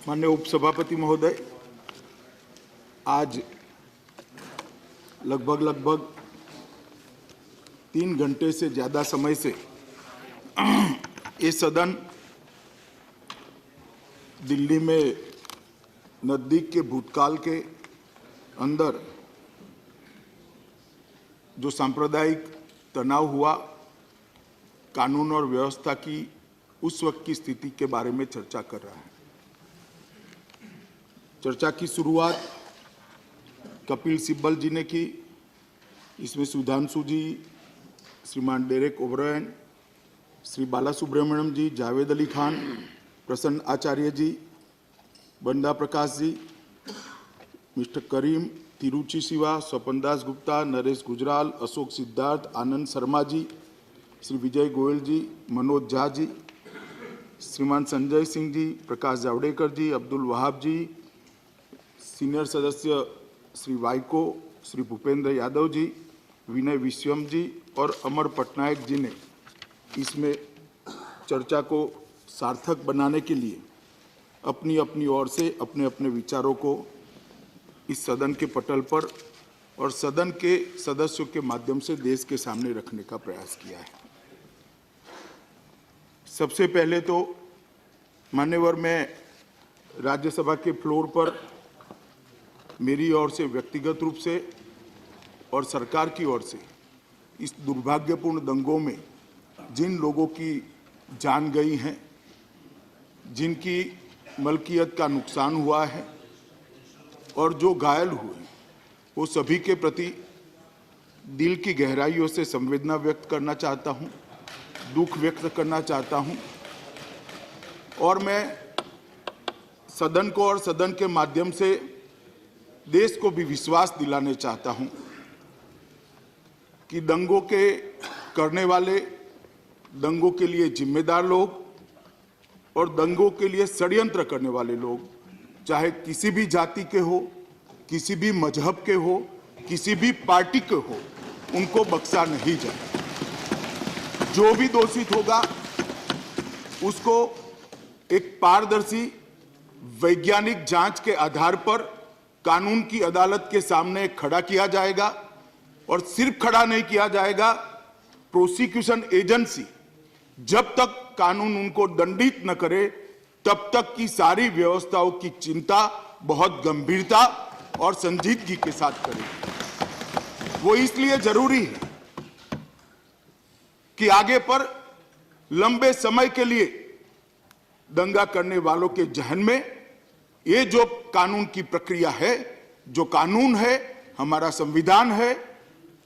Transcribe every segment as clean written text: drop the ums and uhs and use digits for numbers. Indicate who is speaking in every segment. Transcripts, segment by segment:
Speaker 1: माननीय उपसभापति महोदय, आज लगभग 3 घंटे से ज़्यादा समय से ये सदन दिल्ली में नज़दीक के भूतकाल के अंदर जो सांप्रदायिक तनाव हुआ, कानून और व्यवस्था की उस वक्त की स्थिति के बारे में चर्चा कर रहा है। चर्चा की शुरुआत कपिल सिब्बल जी ने की। इसमें सुधांशु जी, श्रीमान डेरेक ओब्रायन, श्री बालासुब्रमण्यम जी, जावेद अली खान, प्रसन्न आचार्य जी, बंदा प्रकाश जी, मिस्टर करीम, तिरुचि शिवा, स्वपन दास गुप्ता, नरेश गुजराल, अशोक सिद्धार्थ, आनंद शर्मा जी, श्री विजय गोयल जी, मनोज झा जी, श्रीमान संजय सिंह जी, प्रकाश जावड़ेकर जी, अब्दुल वहाब जी, सीनियर सदस्य श्री वाइको, श्री भूपेंद्र यादव जी, विनय विश्वम जी और अमर पटनायक जी ने इसमें चर्चा को सार्थक बनाने के लिए अपनी अपनी ओर से अपने अपने विचारों को इस सदन के पटल पर और सदन के सदस्यों के माध्यम से देश के सामने रखने का प्रयास किया है। सबसे पहले तो मान्यवर, मैं राज्यसभा के फ्लोर पर मेरी ओर से व्यक्तिगत रूप से और सरकार की ओर से इस दुर्भाग्यपूर्ण दंगों में जिन लोगों की जान गई है, जिनकी मलकियत का नुकसान हुआ है और जो घायल हुए, वो सभी के प्रति दिल की गहराइयों से संवेदना व्यक्त करना चाहता हूँ, दुख व्यक्त करना चाहता हूँ। और मैं सदन को और सदन के माध्यम से देश को भी विश्वास दिलाने चाहता हूँ कि दंगों के करने वाले, दंगों के लिए जिम्मेदार लोग और दंगों के लिए षड्यंत्र करने वाले लोग, चाहे किसी भी जाति के हो, किसी भी मजहब के हो, किसी भी पार्टी के हो, उनको बख्शा नहीं जाए। जो भी दोषित होगा उसको एक पारदर्शी वैज्ञानिक जांच के आधार पर कानून की अदालत के सामने खड़ा किया जाएगा। और सिर्फ खड़ा नहीं किया जाएगा, प्रोसिक्यूशन एजेंसी जब तक कानून उनको दंडित न करे तब तक की सारी व्यवस्थाओं की चिंता बहुत गंभीरता और संजीदगी के साथ करेगी। वो इसलिए जरूरी है कि आगे पर लंबे समय के लिए दंगा करने वालों के जहन में ये जो कानून की प्रक्रिया है, जो कानून है, हमारा संविधान है,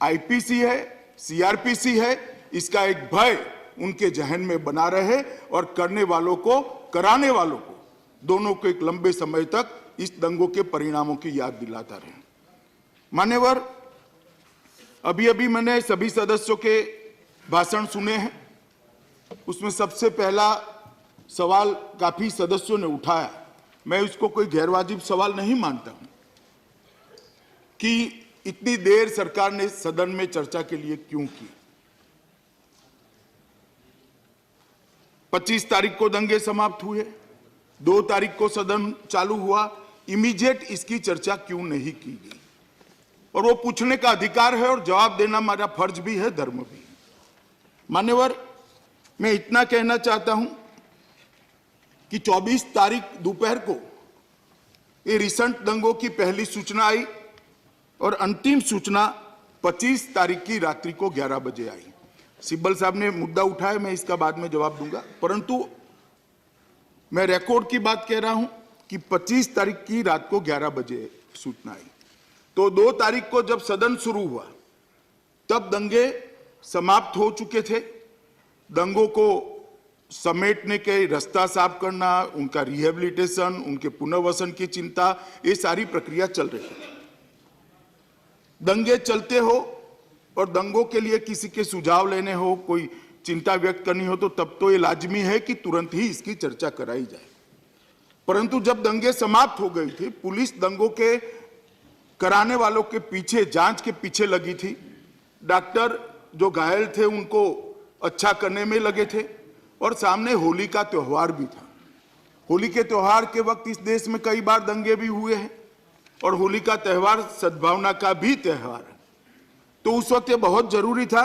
Speaker 1: आईपीसी है, सीआरपीसी है, इसका एक भय उनके जहन में बना रहे और करने वालों को, कराने वालों को, दोनों को एक लंबे समय तक इस दंगों के परिणामों की याद दिलाता रहे। मान्यवर, अभी मैंने सभी सदस्यों के भाषण सुने हैं। उसमें सबसे पहला सवाल काफी सदस्यों ने उठाया, मैं इसको कोई गैरवाजिब सवाल नहीं मानता हूं कि इतनी देर सरकार ने सदन में चर्चा के लिए क्यों की। 25 तारीख को दंगे समाप्त हुए, 2 तारीख को सदन चालू हुआ, इमीडिएट इसकी चर्चा क्यों नहीं की गई? और वो पूछने का अधिकार है और जवाब देना हमारा फर्ज भी है, धर्म भी है। मान्यवर, मैं इतना कहना चाहता हूं कि 24 तारीख दोपहर को ये रिसेंट दंगों की पहली सूचना आई और अंतिम सूचना 25 तारीख की रात्रि को 11 बजे आई। सिब्बल साहब ने मुद्दा उठाया, मैं इसका बाद में जवाब दूंगा, परंतु मैं रिकॉर्ड की बात कह रहा हूं कि 25 तारीख की रात को 11 बजे सूचना आई। तो 2 तारीख को जब सदन शुरू हुआ तब दंगे समाप्त हो चुके थे। दंगों को समेटने के रास्ता साफ करना, उनका रिहेबिलिटेशन, उनके पुनर्वसन की चिंता, ये सारी प्रक्रिया चल रही है। दंगे चलते हो और दंगों के लिए किसी के सुझाव लेने हो, कोई चिंता व्यक्त करनी हो, तो तब तो ये लाजमी है कि तुरंत ही इसकी चर्चा कराई जाए। परंतु जब दंगे समाप्त हो गई थी, पुलिस दंगों के कराने वालों के पीछे, जांच के पीछे लगी थी। डॉक्टर जो घायल थे उनको अच्छा करने में लगे थे और सामने होली का त्योहार भी था। होली के त्योहार के वक्त इस देश में कई बार दंगे भी हुए हैं और होली का त्यौहार सद्भावना का भी त्यौहार है। तो उस वक्त ये बहुत जरूरी था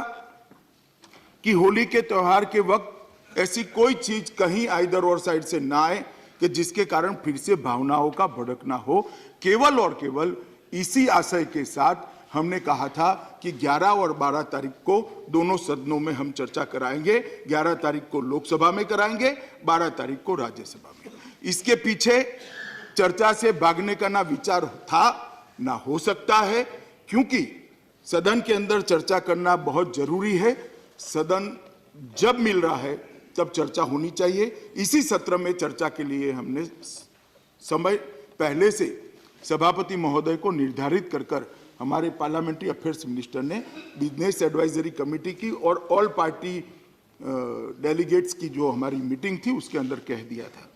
Speaker 1: कि होली के त्योहार के वक्त ऐसी कोई चीज कहीं आइदर और साइड से ना आए कि जिसके कारण फिर से भावनाओं का भड़कना हो। केवल और केवल इसी आशय के साथ हमने कहा था कि 11 और 12 तारीख को दोनों सदनों में हम चर्चा कराएंगे। 11 तारीख को लोकसभा में कराएंगे, 12 तारीख को राज्यसभा में। इसके पीछे चर्चा से भागने का ना विचार था ना हो सकता है, क्योंकि सदन के अंदर चर्चा करना बहुत जरूरी है। सदन जब मिल रहा है तब चर्चा होनी चाहिए। इसी सत्र में चर्चा के लिए हमने समय पहले से सभापति महोदय को निर्धारित कर हमारे पार्लियामेंट्री अफेयर्स मिनिस्टर ने बिजनेस एडवाइजरी कमेटी की और ऑल पार्टी डेलीगेट्स की जो हमारी मीटिंग थी उसके अंदर कह दिया था।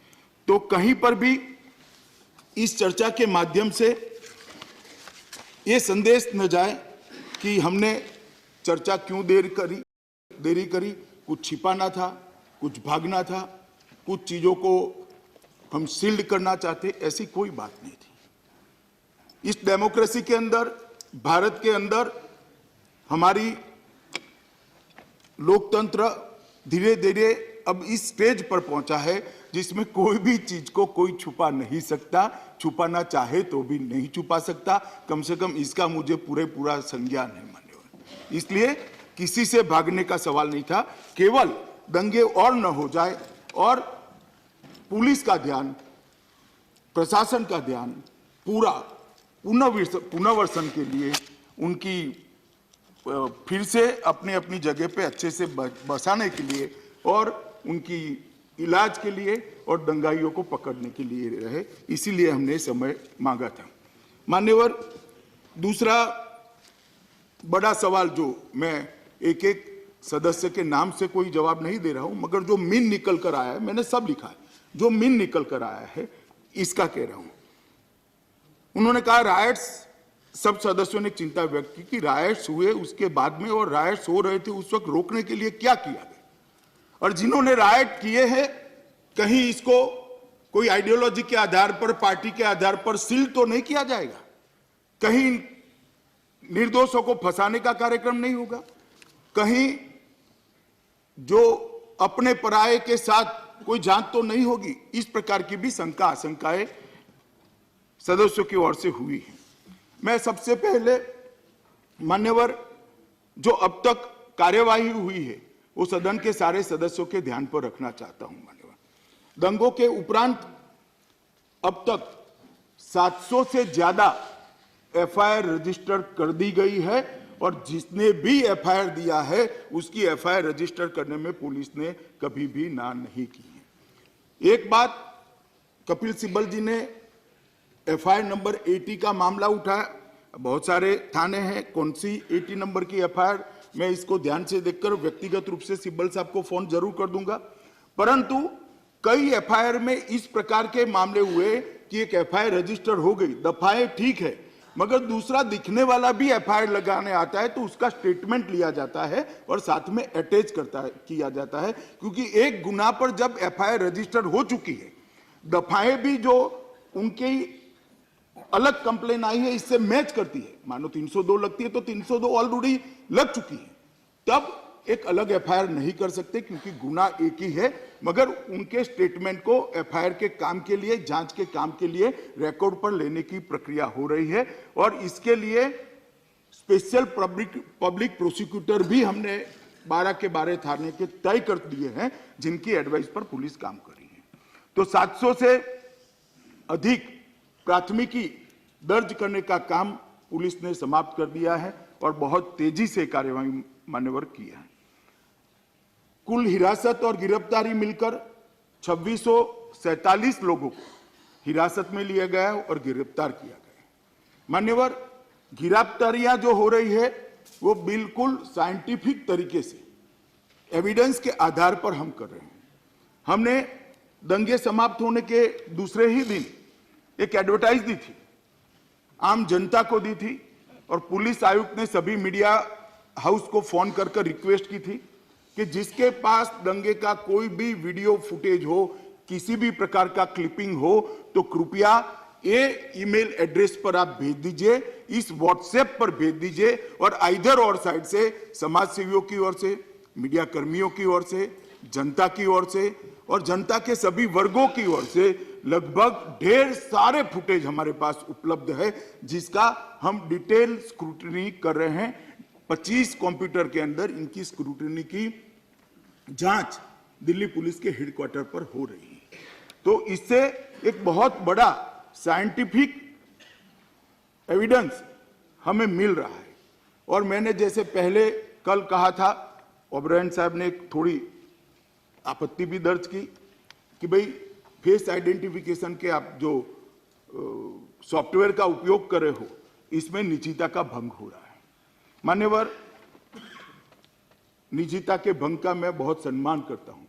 Speaker 1: तो कहीं पर भी इस चर्चा के माध्यम से ये संदेश न जाए कि हमने चर्चा क्यों देरी करी, कुछ छिपाना था, कुछ भागना था, कुछ चीजों को हम सील्ड करना चाहते, ऐसी कोई बात नहीं थी। इस डेमोक्रेसी के अंदर, भारत के अंदर हमारी लोकतंत्र धीरे धीरे अब इस स्टेज पर पहुंचा है जिसमें कोई भी चीज को कोई छुपा नहीं सकता, छुपाना चाहे तो भी नहीं छुपा सकता। कम से कम इसका मुझे पूरा संज्ञान है मान्यवर। इसलिए किसी से भागने का सवाल नहीं था, केवल दंगे और न हो जाए और पुलिस का ध्यान, प्रशासन का ध्यान पूरा पुनर्वसन के लिए उनकी फिर से अपनी अपनी जगह पे अच्छे से बसाने के लिए और उनकी इलाज के लिए और दंगाइयों को पकड़ने के लिए रहे, इसीलिए हमने समय मांगा था। मान्यवर, दूसरा बड़ा सवाल जो मैं एक एक सदस्य के नाम से कोई जवाब नहीं दे रहा हूं, मगर जो मीन निकल कर आया है, मैंने सब लिखा है, जो मीन निकल कर आया है इसका कह रहा हूं। उन्होंने कहा रायट्स, सब सदस्यों ने चिंता व्यक्त की कि रायट्स हुए उसके बाद में और रायट्स हो रहे थे उस वक्त रोकने के लिए क्या किया गया, और जिन्होंने रायट किए हैं कहीं इसको कोई आइडियोलॉजी के आधार पर, पार्टी के आधार पर सील तो नहीं किया जाएगा, कहीं निर्दोषों को फंसाने का कार्यक्रम नहीं होगा, कहीं जो अपने पराये के साथ कोई जांच तो नहीं होगी। इस प्रकार की भी शंका आशंकाएं सदस्यों की ओर से हुई है। मैं सबसे पहले मान्यवर जो अब तक कार्यवाही हुई है वो सदन के सारे सदस्यों के ध्यान पर रखना चाहता हूं। मान्यवर, दंगों के उपरांत अब तक 700 से ज्यादा एफआईआर रजिस्टर कर दी गई है और जिसने भी एफआईआर दिया है उसकी एफआईआर रजिस्टर करने में पुलिस ने कभी भी ना नहीं की है। एक बात, कपिल सिब्बल जी ने एफआईआर नंबर 80 का मामला उठाया, बहुत सारे थाने हैं, कौन सी 80 नंबर की एफआईआर, मैं इसको ध्यान से देखकर व्यक्तिगत रूप से सिब्बल साहब को फोन जरूर कर दूंगा। परंतु कई एफआईआर में इस प्रकार के मामले हुए कि एक एफआईआर रजिस्टर हो गई, दफाएं ठीक है, मगर दूसरा दिखने वाला भी एफआईआर लगाने आता है तो उसका स्टेटमेंट लिया जाता है और साथ में अटैच किया जाता है, क्योंकि एक गुना पर जब एफआईआर रजिस्टर हो चुकी है, दफाएं भी जो उनकी अलग कंप्लेन आई है इससे मैच करती है, मानो 302 लगती है तो 302 ऑलरेडी लग चुकी है, तब एक अलग एफआईआर नहीं कर सकते क्योंकि गुना एक ही है, मगर उनके स्टेटमेंट को एफआईआर के काम के लिए, जांच के काम के लिए रिकॉर्ड पर लेने की प्रक्रिया हो रही है। और इसके लिए स्पेशल पब्लिक प्रोसिक्यूटर भी हमने 12 के 12 थाने के तय कर दिए हैं जिनकी एडवाइस पर पुलिस काम कर रही है। तो 700 से अधिक प्राथमिकी दर्ज करने का काम पुलिस ने समाप्त कर दिया है और बहुत तेजी से कार्यवाही मान्यवर किया है। कुल हिरासत और गिरफ्तारी मिलकर 2647 लोगों को हिरासत में लिया गया और गिरफ्तार किया गया। मान्यवर, गिरफ्तारियां जो हो रही है वो बिल्कुल साइंटिफिक तरीके से एविडेंस के आधार पर हम कर रहे हैं। हमने दंगे समाप्त होने के दूसरे ही दिन एक एडवर्टाइज दी थी, आम जनता को दी थी, और पुलिस आयुक्त ने सभी मीडिया हाउस को फोन कर रिक्वेस्ट की थी कि जिसके पास दंगे का कोई भी वीडियो फुटेज हो, किसी भी प्रकार का क्लिपिंग हो तो कृपया ये ईमेल एड्रेस पर आप भेज दीजिए, इस व्हाट्सएप पर भेज दीजिए और इधर और साइड से समाज सेवियों की ओर से, मीडिया कर्मियों की ओर से, जनता की ओर से और जनता के सभी वर्गों की ओर से लगभग ढेर सारे फुटेज हमारे पास उपलब्ध है, जिसका हम डिटेल स्क्रूटनी कर रहे हैं। 25 कंप्यूटर के अंदर इनकी स्क्रूटनी की जांच दिल्ली पुलिस के हेडक्वार्टर पर हो रही है। तो इससे एक बहुत बड़ा साइंटिफिक एविडेंस हमें मिल रहा है। और मैंने जैसे पहले कल कहा था, ओबरायन साहब ने एक थोड़ी आपत्ति भी दर्ज की कि भाई फेस आइडेंटिफिकेशन के आप जो सॉफ्टवेयर का उपयोग कर रहे हो, इसमें निजता का भंग हो रहा है। मान्यवर, निजता के भंग का मैं बहुत सम्मान करता हूं।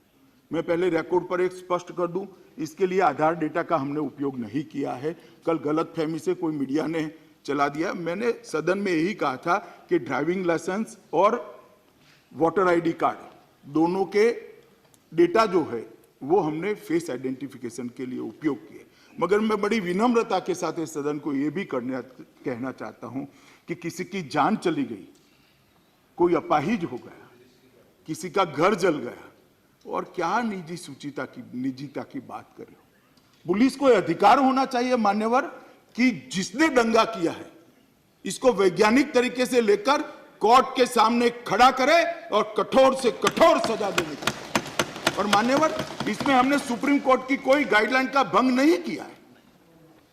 Speaker 1: मैं पहले रिकॉर्ड पर एक स्पष्ट कर दूं, इसके लिए आधार डेटा का हमने उपयोग नहीं किया है। कल गलतफहमी से कोई मीडिया ने चला दिया। मैंने सदन में यही कहा था कि ड्राइविंग लाइसेंस और वोटर आईडी कार्ड दोनों के डेटा जो है वो हमने फेस आइडेंटिफिकेशन के लिए उपयोग किए। मगर मैं बड़ी विनम्रता के साथ इस सदन को यह भी कहना चाहता हूं कि किसी की जान चली गई, कोई अपाहिज हो गया, किसी का घर जल गया, और क्या निजता की बात कर रहे हो। पुलिस को अधिकार होना चाहिए मान्यवर कि जिसने दंगा किया है इसको वैज्ञानिक तरीके से लेकर कोर्ट के सामने खड़ा करे और कठोर से कठोर सजा देने की। और मान्यवर, इसमें हमने सुप्रीम कोर्ट की कोई गाइडलाइन का भंग नहीं किया है।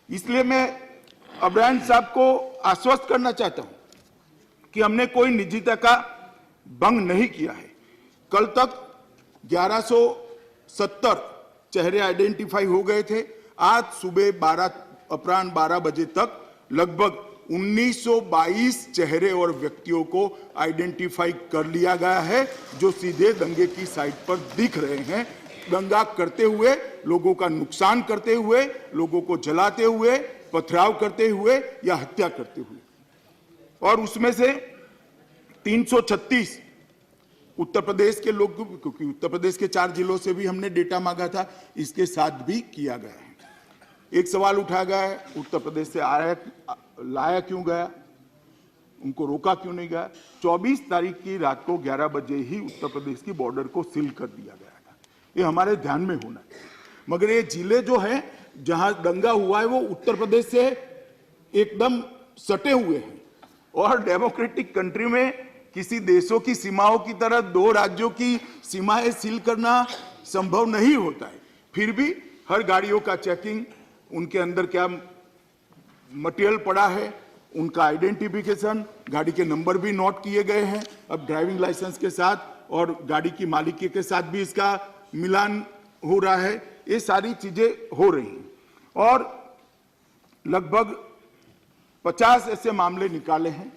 Speaker 1: इसलिए मैं ओबरायन साहब को आश्वस्त करना चाहता हूं कि हमने कोई निजता का भंग नहीं किया है। कल तक 1170 चेहरे आइडेंटिफाई हो गए थे। आज सुबह अपराह्न 12 बजे तक लगभग 1922 चेहरे और व्यक्तियों को आइडेंटिफाई कर लिया गया है, जो सीधे दंगे की साइट पर दिख रहे हैं, दंगा करते हुए, लोगों का नुकसान करते हुए, लोगों को जलाते हुए, पथराव करते हुए या हत्या करते हुए। और उसमें से 336 उत्तर प्रदेश के लोग, क्योंकि उत्तर प्रदेश के 4 जिलों से भी हमने डेटा मांगा था, इसके साथ भी किया गया है। एक सवाल उठाया गया है, उत्तर प्रदेश से लाया क्यों गया, उनको रोका क्यों नहीं गया। 24 तारीख की रात को 11 बजे ही उत्तर प्रदेश की बॉर्डर को सील कर दिया गया था। ये हमारे ध्यान में होना है। मगर ये जिले जो हैं जहां दंगा हुआ है वो उत्तर प्रदेश से एकदम सटे हुए हैं। और डेमोक्रेटिक कंट्री में किसी देशों की सीमाओं की तरह 2 राज्यों की सीमाएं सील करना संभव नहीं होता है। फिर भी हर गाड़ियों का चेकिंग, उनके अंदर क्या मटेरियल पड़ा है, उनका आइडेंटिफिकेशन, गाड़ी के नंबर भी नोट किए गए हैं। अब ड्राइविंग लाइसेंस के साथ और गाड़ी की मालिकी के साथ भी इसका मिलान हो रहा है। ये सारी चीजें हो रही हैं और लगभग 50 ऐसे मामले निकाले हैं।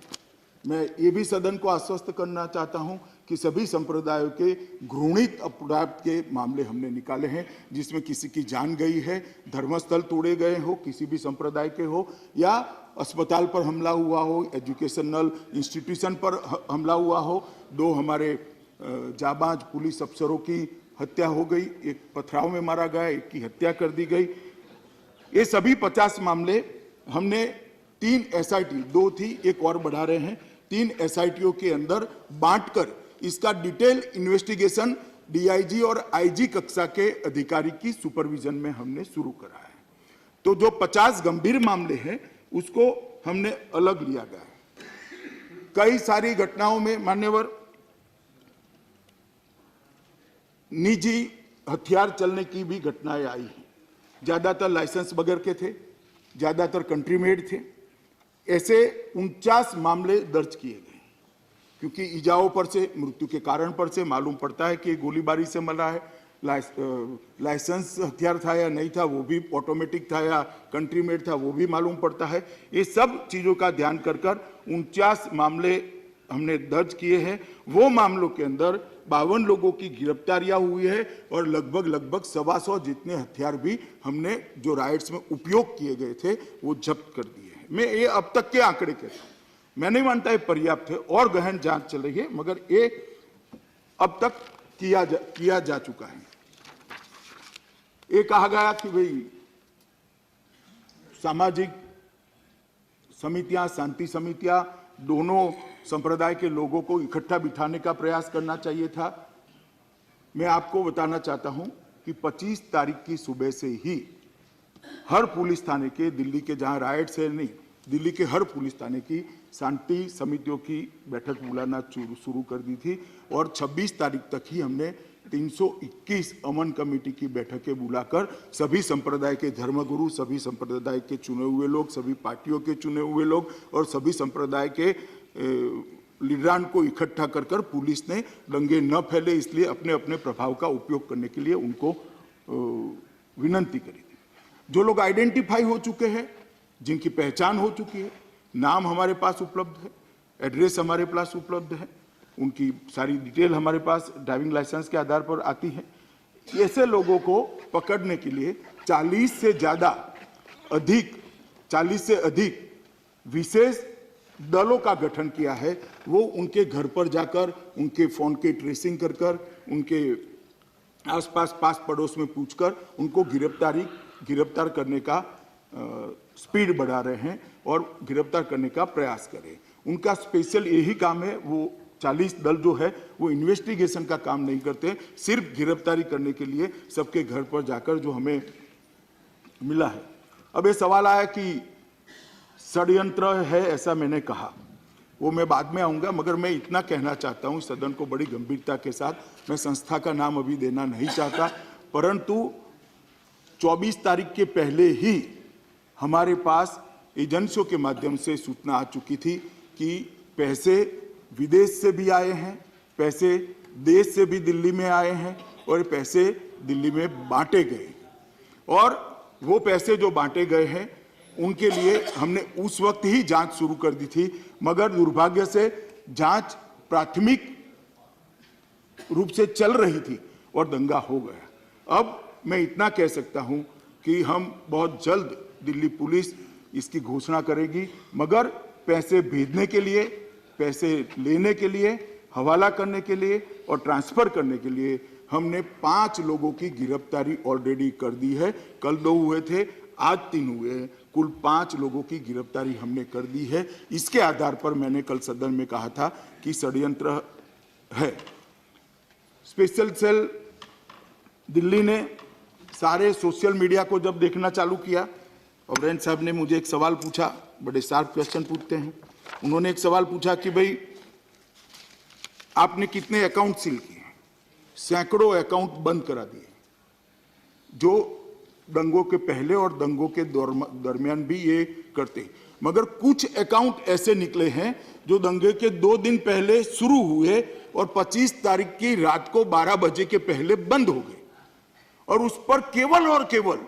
Speaker 1: मैं ये भी सदन को आश्वस्त करना चाहता हूं कि सभी संप्रदायों के घृणित अपराध के मामले हमने निकाले हैं, जिसमें किसी की जान गई है, धर्मस्थल तोड़े गए हो, किसी भी संप्रदाय के हो, या अस्पताल पर हमला हुआ हो, एजुकेशनल इंस्टीट्यूशन पर हमला हुआ हो। 2 हमारे जाबाज पुलिस अफसरों की हत्या हो गई, एक पथराव में मारा गया, एक की हत्या कर दी गई। ये सभी 50 मामले हमने 3 SIT, 2 थी, एक और बढ़ा रहे हैं, 3 SITओं के अंदर बांटकर इसका डिटेल इन्वेस्टिगेशन DIG और IG कक्षा के अधिकारी की सुपरविजन में हमने शुरू करा है। तो जो 50 गंभीर मामले हैं उसको हमने अलग लिया गया है। कई सारी घटनाओं में मान्यवर निजी हथियार चलने की भी घटनाएं आई हैं। ज्यादातर लाइसेंस बगैर के थे, ज्यादातर कंट्री मेड थे। ऐसे 49 मामले दर्ज किए गए, क्योंकि इजाओं पर से, मृत्यु के कारण पर से मालूम पड़ता है कि गोलीबारी से मरा है। लाइसेंस हथियार था या नहीं था वो भी, ऑटोमेटिक था या कंट्री मेड था वो भी मालूम पड़ता है। ये सब चीज़ों का ध्यान कर 49 मामले हमने दर्ज किए हैं। वो मामलों के अंदर 52 लोगों की गिरफ्तारियां हुई है और लगभग 125 जितने हथियार भी हमने जो राइट्स में उपयोग किए गए थे वो जब्त कर दिए हैं। मैं ये अब तक के आंकड़े कहता हूँ, मैं नहीं मानता ये पर्याप्त है, और गहन जांच चल रही है, मगर ये अब तक किया जा चुका है। ये कहा गया कि भाई सामाजिक समितियां, शांति समितियां, दोनों संप्रदाय के लोगों को इकट्ठा बिठाने का प्रयास करना चाहिए था। मैं आपको बताना चाहता हूं कि 25 तारीख की सुबह से ही हर पुलिस थाने के, दिल्ली के जहां राइट्स है नहीं, दिल्ली के हर पुलिस थाने की शांति समितियों की बैठक बुलाना शुरू कर दी थी और 26 तारीख तक ही हमने 321 अमन कमेटी की बैठकें बुलाकर सभी संप्रदाय के धर्मगुरु, सभी संप्रदाय के चुने हुए लोग, सभी पार्टियों के चुने हुए लोग और सभी संप्रदाय के लीडरान को इकट्ठा कर कर पुलिस ने दंगे न फैले इसलिए अपने अपने प्रभाव का उपयोग करने के लिए उनको विनंती करी थी। जो लोग आइडेंटिफाई हो चुके हैं, जिनकी पहचान हो चुकी है, नाम हमारे पास उपलब्ध है, एड्रेस हमारे पास उपलब्ध है, उनकी सारी डिटेल हमारे पास ड्राइविंग लाइसेंस के आधार पर आती है। ऐसे लोगों को पकड़ने के लिए 40 से अधिक विशेष दलों का गठन किया है। वो उनके घर पर जाकर उनके फोन की ट्रेसिंग कर कर, उनके आसपास पास पड़ोस में पूछकर उनको गिरफ्तार करने का स्पीड बढ़ा रहे हैं और गिरफ्तार करने का प्रयास करें। उनका स्पेशल यही काम है। वो 40 दल जो है वो इन्वेस्टिगेशन का काम नहीं करते, सिर्फ गिरफ्तारी करने के लिए सबके घर पर जाकर जो हमें मिला है। अब ये सवाल आया कि षड्यंत्र है, ऐसा मैंने कहा, वो मैं बाद में आऊंगा, मगर मैं इतना कहना चाहता हूं सदन को बड़ी गंभीरता के साथ। मैं संस्था का नाम अभी देना नहीं चाहता, परंतु 24 तारीख के पहले ही हमारे पास एजेंसियों के माध्यम से सूचना आ चुकी थी कि पैसे विदेश से भी आए हैं, पैसे देश से भी दिल्ली में आए हैं और पैसे दिल्ली में बांटे गए। और वो पैसे जो बांटे गए हैं उनके लिए हमने उस वक्त ही जांच शुरू कर दी थी, मगर दुर्भाग्य से जांच प्राथमिक रूप से चल रही थी और दंगा हो गया। अब मैं इतना कह सकता हूं कि हम बहुत जल्द दिल्ली पुलिस इसकी घोषणा करेगी, मगर पैसे भेजने के लिए, पैसे लेने के लिए, हवाला करने के लिए और ट्रांसफर करने के लिए हमने 5 लोगों की गिरफ्तारी ऑलरेडी कर दी है। कल 2 हुए थे, आज 3 हुए हैं, कुल 5 लोगों की गिरफ्तारी हमने कर दी है। इसके आधार पर मैंने कल सदन में कहा था कि षड्यंत्र है। स्पेशल सेल दिल्ली ने सारे सोशल मीडिया को जब देखना चालू किया, ऑब्रायन साहब ने मुझे एक सवाल पूछा, बड़े शार्प क्वेश्चन पूछते हैं। उन्होंने एक सवाल पूछा कि भाई आपने कितने अकाउंट सील किए? सैकड़ों अकाउंट बंद करा दिए, जो दंगों के पहले और दंगों के दरमियान भी ये करते, मगर कुछ अकाउंट ऐसे निकले हैं जो दंगे के 2 दिन पहले शुरू हुए और 25 तारीख की रात को 12 बजे के पहले बंद हो गए और उस पर केवल और केवल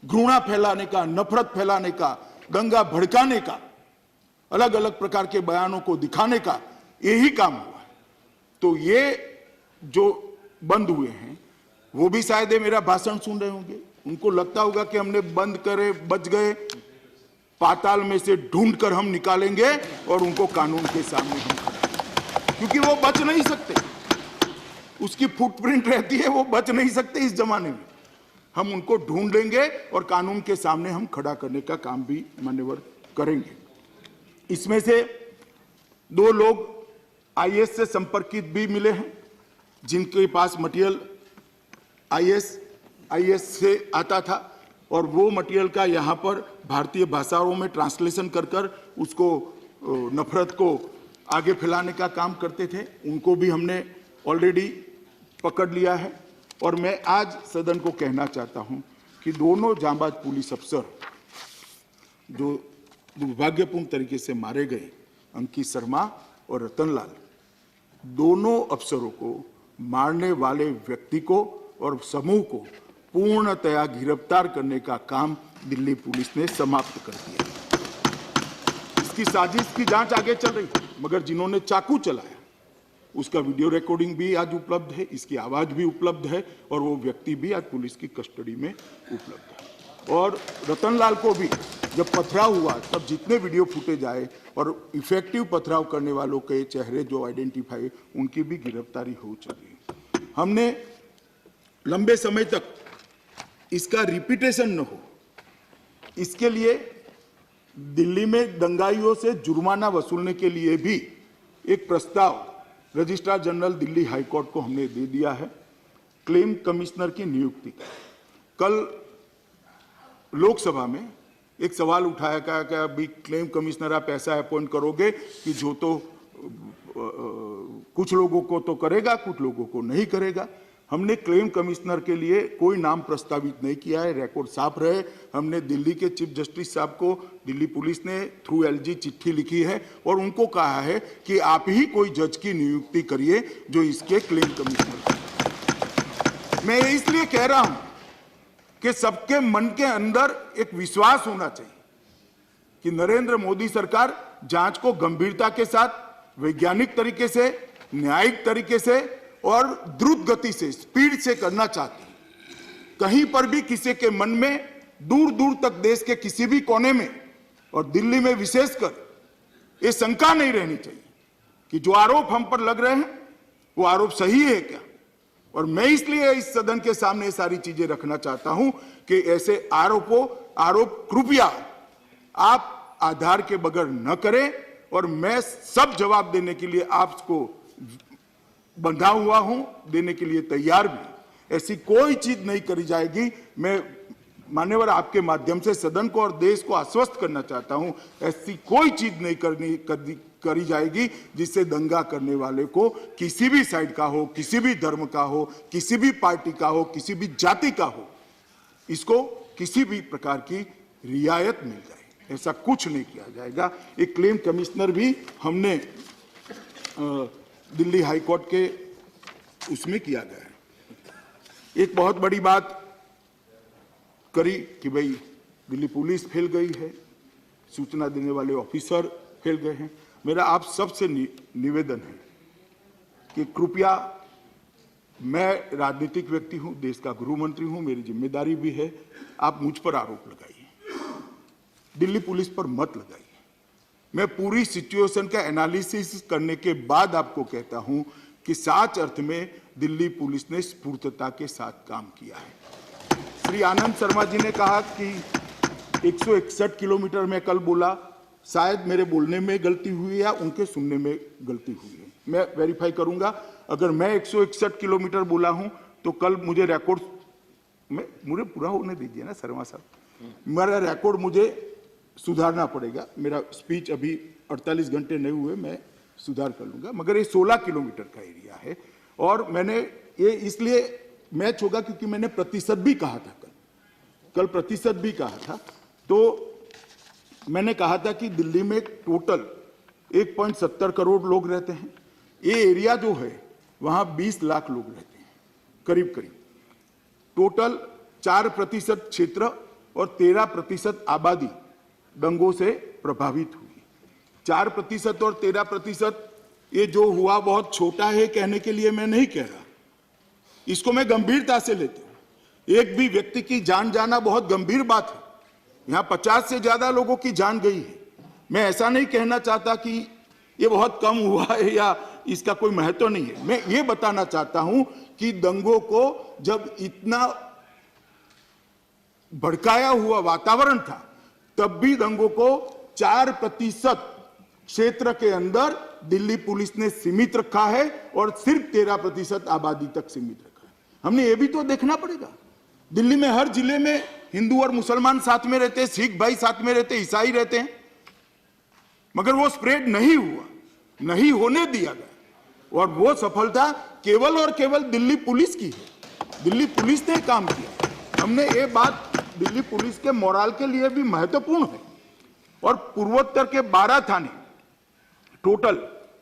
Speaker 1: घृणा फैलाने का, नफरत फैलाने का, दंगा भड़काने का, अलग अलग प्रकार के बयानों को दिखाने का यही काम हुआ है। तो ये जो बंद हुए हैं वो भी शायद मेरा भाषण सुन रहे होंगे, उनको लगता होगा कि हमने बंद करे, बच गए, पाताल में से ढूंढकर हम निकालेंगे और उनको कानून के सामने हम खड़े, क्योंकि वो बच नहीं सकते, उसकी फुटप्रिंट रहती है, वो बच नहीं सकते इस जमाने में। हम उनको ढूंढ लेंगे और कानून के सामने हम खड़ा करने का काम भी मान्यवर करेंगे। इसमें से 2 लोग आईएएस से संपर्कित भी मिले हैं, जिनके पास मटेरियल आईएएस से आता था और वो मटेरियल का यहाँ पर भारतीय भाषाओं में ट्रांसलेशन कर कर उसको नफरत को आगे फैलाने का काम करते थे। उनको भी हमने ऑलरेडी पकड़ लिया है। और मैं आज सदन को कहना चाहता हूं कि दोनों जांबाज पुलिस अफसर जो दुर्भाग्यपूर्ण तरीके से मारे गए, अंकित शर्मा और रतनलाल, दोनों अफसरों को, मारने वाले व्यक्ति को और समूह को पूर्णतया गिरफ्तार करने का काम दिल्ली पुलिस ने समाप्त कर दिया। इसकी साजिश की जांच आगे चल रही है, मगर जिन्होंने चाकू चलाया उसका वीडियो रिकॉर्डिंग भी आज उपलब्ध है, इसकी आवाज भी उपलब्ध है और वो व्यक्ति भी आज पुलिस की कस्टडी में उपलब्ध है। और रतनलाल को भी जब पथराव हुआ तब जितने वीडियो फुटेज आए और इफेक्टिव पथराव करने वालों के चेहरे जो आइडेंटिफाई, उनकी भी गिरफ्तारी हो चुकी है। हमने लंबे समय तक इसका रिपीटेशन न हो, इसके लिए दिल्ली में दंगाइयों से जुर्माना वसूलने के लिए भी एक प्रस्ताव registrar general Delhi high court को हमने दे दिया है। क्लेम कमिश्नर की नियुक्ति, कल लोकसभा में एक सवाल उठाया गया कि अभी क्लेम कमिश्नर आप ऐसा अपॉइंट करोगे कि जो तो कुछ लोगों को तो करेगा, कुछ लोगों को नहीं करेगा। हमने क्लेम कमिश्नर के लिए कोई नाम प्रस्तावित नहीं किया है, रिकॉर्ड साफ रहे। हमने दिल्ली के चीफ जस्टिस साहब को दिल्ली पुलिस ने थ्रू एलजी चिट्ठी लिखी है और उनको कहा है कि आप ही कोई जज की नियुक्ति करिए जो इसके क्लेम कमिश्नर। मैं इसलिए कह रहा हूं कि सबके मन के अंदर एक विश्वास होना चाहिए कि नरेंद्र मोदी सरकार जांच को गंभीरता के साथ, वैज्ञानिक तरीके से, न्यायिक तरीके से और द्रुत गति से, स्पीड से करना चाहती है। कहीं पर भी किसी के मन में दूर दूर तक देश के किसी भी कोने में और दिल्ली में विशेषकर ये शंका नहीं रहनी चाहिए कि जो आरोप हम पर लग रहे हैं वो आरोप सही है क्या। और मैं इसलिए इस सदन के सामने ये सारी चीजें रखना चाहता हूं कि ऐसे आरोप कृपया आप आधार के बगैर न करें और मैं सब जवाब देने के लिए आपको बंधा हुआ हूं, देने के लिए तैयार भी। ऐसी कोई चीज नहीं करी जाएगी। मैं मान्यवर आपके माध्यम से सदन को और देश को आश्वस्त करना चाहता हूं, ऐसी कोई चीज नहीं करी जाएगी जिससे दंगा करने वाले को किसी भी साइड का हो, किसी भी धर्म का हो, किसी भी पार्टी का हो, किसी भी जाति का हो, इसको किसी भी प्रकार की रियायत मिल जाए, ऐसा कुछ नहीं किया जाएगा। एक क्लेम कमिश्नर भी हमने दिल्ली हाई कोर्ट के उसमें किया गया है। एक बहुत बड़ी बात करी कि भाई दिल्ली पुलिस फैल गई है, सूचना देने वाले ऑफिसर फैल गए हैं। मेरा आप सबसे निवेदन है कि कृपया, मैं राजनीतिक व्यक्ति हूं, देश का गृह मंत्री हूं, मेरी जिम्मेदारी भी है, आप मुझ पर आरोप लगाइए, दिल्ली पुलिस पर मत लगाइए। मैं पूरी सिचुएशन का एनालिसिस करने के बाद आपको कहता हूं कि सच अर्थ में दिल्ली पुलिस ने स्फूर्तता के साथ काम किया है। श्री आनंद शर्मा जी ने कहा कि 161 किलोमीटर में कल बोला, शायद मेरे बोलने में गलती हुई या उनके सुनने में गलती हुई है। मैं वेरीफाई करूंगा। अगर मैं 161 किलोमीटर बोला हूं तो कल मुझे रिकॉर्ड में, मुझे पूरा होने दीजिए ना शर्मा साहब, मेरा रिकॉर्ड मुझे सुधारना पड़ेगा। मेरा स्पीच अभी 48 घंटे नहीं हुए, मैं सुधार कर लूंगा। मगर ये 16 किलोमीटर का एरिया है और मैंने ये इसलिए मैच होगा क्योंकि मैंने प्रतिशत भी कहा था, कल प्रतिशत भी कहा था। तो मैंने कहा था कि दिल्ली में टोटल 1.70 करोड़ लोग रहते हैं। ये एरिया जो है वहां 20 लाख लोग रहते हैं करीब करीब। टोटल 4% क्षेत्र और 13% आबादी दंगों से प्रभावित हुई। 4% और 13% ये जो हुआ बहुत छोटा है कहने के लिए मैं नहीं कह रहा, इसको मैं गंभीरता से लेता हूं। एक भी व्यक्ति की जान जाना बहुत गंभीर बात है। यहां 50 से ज्यादा लोगों की जान गई है। मैं ऐसा नहीं कहना चाहता कि ये बहुत कम हुआ है या इसका कोई महत्व नहीं है। मैं ये बताना चाहता हूं कि दंगों को जब इतना भड़काया हुआ वातावरण था तब भी दंगों को 4% क्षेत्र के अंदर दिल्ली पुलिस ने सीमित रखा है और सिर्फ 13% आबादी तक सीमित रखा है। हमने ये भी तो देखना पड़ेगा। दिल्ली में हर जिले में हिंदू और मुसलमान साथ में रहते हैं, सिख भाई साथ में रहते हैं, ईसाई रहते हैं, मगर वो स्प्रेड नहीं हुआ, नहीं होने दिया गया। और वो सफलता केवल और केवल दिल्ली पुलिस की है। दिल्ली पुलिस ने काम किया। हमने ये बात दिल्ली पुलिस के मोराल के लिए भी महत्वपूर्ण है। और पूर्वोत्तर के 12 थाने टोटल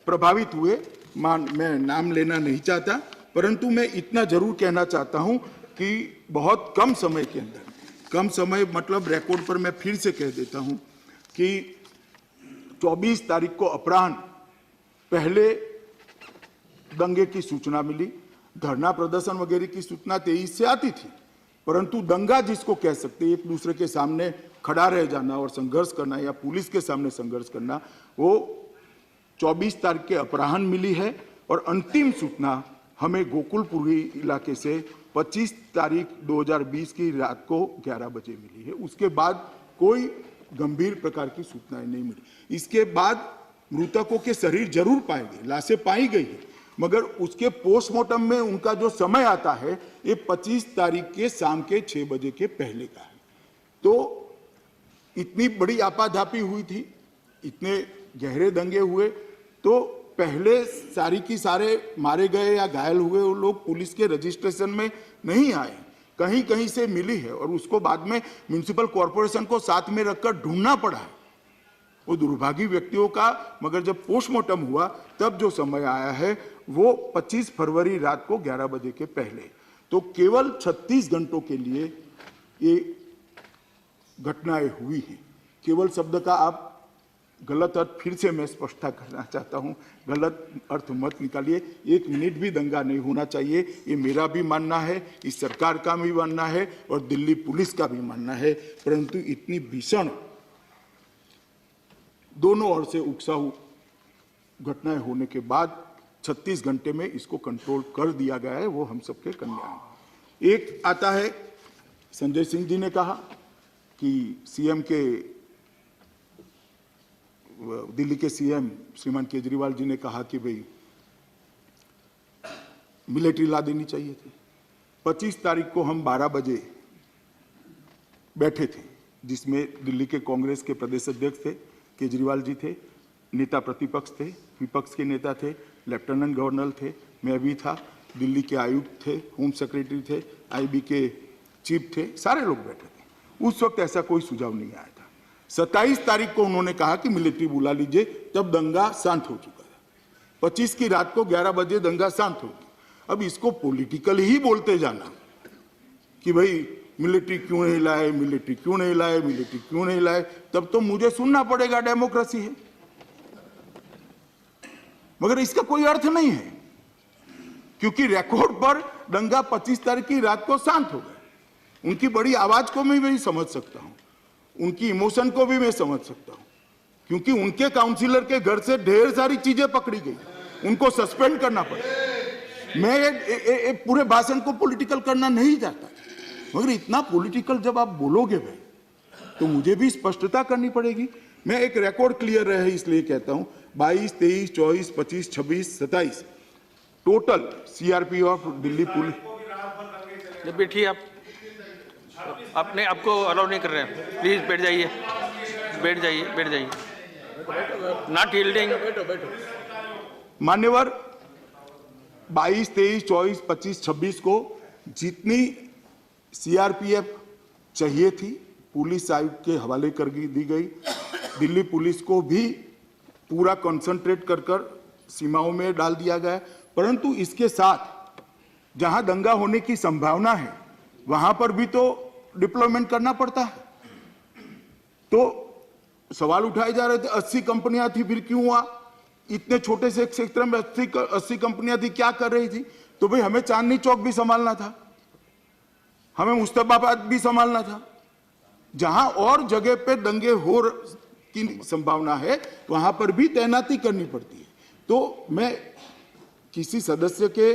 Speaker 1: प्रभावित हुए। मैं नाम लेना नहीं चाहता, परंतु मैं इतना जरूर कहना चाहता हूं कि बहुत कम समय के अंदर, कम समय मतलब रिकॉर्ड पर मैं फिर से कह देता हूं कि 24 तारीख को अपराह्न पहले दंगे की सूचना मिली। धरना प्रदर्शन वगैरह की सूचना 23 से आती थी, परंतु दंगा जिसको कह सकते, एक दूसरे के सामने खड़ा रह जाना और संघर्ष करना या पुलिस के सामने संघर्ष करना, वो 24 तारीख के अपराह्न मिली है। और अंतिम सूचना हमें गोकुलपुरी इलाके से 25 तारीख 2020 की रात को 11 बजे मिली है। उसके बाद कोई गंभीर प्रकार की सूचनाएं नहीं मिली। इसके बाद मृतकों के शरीर जरूर पाए गए, लाशें पाई गई है, मगर उसके पोस्टमार्टम में उनका जो समय आता है ये 25 तारीख के शाम के 6 बजे के पहले का है। तो इतनी बड़ी आपाधापी हुई थी, इतने गहरे दंगे हुए, तो पहले सारी की सारे मारे गए या घायल हुए वो लोग पुलिस के रजिस्ट्रेशन में नहीं आए, कहीं कहीं से मिली है और उसको बाद में म्युनिसिपल कॉरपोरेशन को साथ में रखकर ढूंढना पड़ा है वो दुर्भागी व्यक्तियों का। मगर जब पोस्टमार्टम हुआ तब जो समय आया है वो 25 फरवरी रात को 11 बजे के पहले। तो केवल 36 घंटों के लिए ये घटनाएं हुई हैं। केवल शब्द का आप गलत अर्थ फिर से मैं स्पष्टता करना चाहता हूं, गलत अर्थ मत निकालिए। 1 मिनट भी दंगा नहीं होना चाहिए, ये मेरा भी मानना है, इस सरकार का भी मानना है और दिल्ली पुलिस का भी मानना है। परंतु इतनी भीषण दोनों ओर से उकसाऊ घटनाएं होने के बाद 36 घंटे में इसको कंट्रोल कर दिया गया है, वो हम सबके कल्याण। एक आता है, संजय सिंह जी ने कहा कि सीएम के दिल्ली के सीएम श्रीमान केजरीवाल जी ने कहा कि भाई मिलिट्री ला देनी चाहिए थी। 25 तारीख को हम 12 बजे बैठे थे, जिसमें दिल्ली के कांग्रेस के प्रदेश अध्यक्ष थे, केजरीवाल जी थे, नेता प्रतिपक्ष थे, विपक्ष के नेता थे, लेफ्टिनेंट गवर्नर थे, मैं भी था, दिल्ली के आयुक्त थे, होम सेक्रेटरी थे, आईबी के चीफ थे, सारे लोग बैठे थे। उस वक्त ऐसा कोई सुझाव नहीं आया था। 27 तारीख को उन्होंने कहा कि मिलिट्री बुला लीजिए, तब दंगा शांत हो चुका था। 25 की रात को 11 बजे दंगा शांत हो गया। अब इसको पॉलिटिकल ही बोलते जाना कि भाई मिलिट्री क्यों नहीं लाए, मिलिट्री क्यों नहीं लाए, मिलिट्री क्यों नहीं लाए, तब तो मुझे सुनना पड़ेगा डेमोक्रेसी है। मगर इसका कोई अर्थ नहीं है, क्योंकि रिकॉर्ड पर दंगा 25 तारीख की रात को शांत हो गया। उनकी बड़ी आवाज को मैं भी समझ सकता हूं, उनकी इमोशन को भी मैं समझ सकता हूं, क्योंकि उनके काउंसिलर के घर से ढेर सारी चीजें पकड़ी गई, उनको सस्पेंड करना पड़ा। मैं पूरे भाषण को पॉलिटिकल करना नहीं चाहता, मगर इतना पॉलिटिकल जब आप बोलोगे भाई तो मुझे भी स्पष्टता करनी पड़ेगी। मैं एक रिकॉर्ड क्लियर रहे इसलिए कहता हूं, 22, 23, 24, 25, 26, 27 total CRP of Delhi police.
Speaker 2: बैठिए आप, अपने आपको अलाउ नहीं कर रहे हैं, प्लीज बैठ जाइए, बैठ जाइए, बैठ जाइए, नॉट यील्डिंग।
Speaker 1: मान्यवर 22, 23, 24, 25, 26 को जितनी सीआरपीएफ चाहिए थी पुलिस आयुक्त के हवाले कर दी गई। दिल्ली पुलिस को भी पूरा कंसंट्रेट कर सीमाओं में डाल दिया गया। परंतु इसके साथ जहां दंगा होने की संभावना है वहां पर भी तो डिप्लॉयमेंट करना पड़ता है। तो सवाल उठाए जा रहे थे 80 कंपनियां थी, फिर क्यों हुआ? इतने छोटे से क्षेत्र में 80 कंपनियां थी, क्या कर रही थी? तो भाई हमें चांदनी चौक भी संभालना था, हमें मुस्तफाबाद भी संभालना था। जहां और जगह पे दंगे हो की संभावना है वहां पर भी तैनाती करनी पड़ती है। तो मैं किसी सदस्य के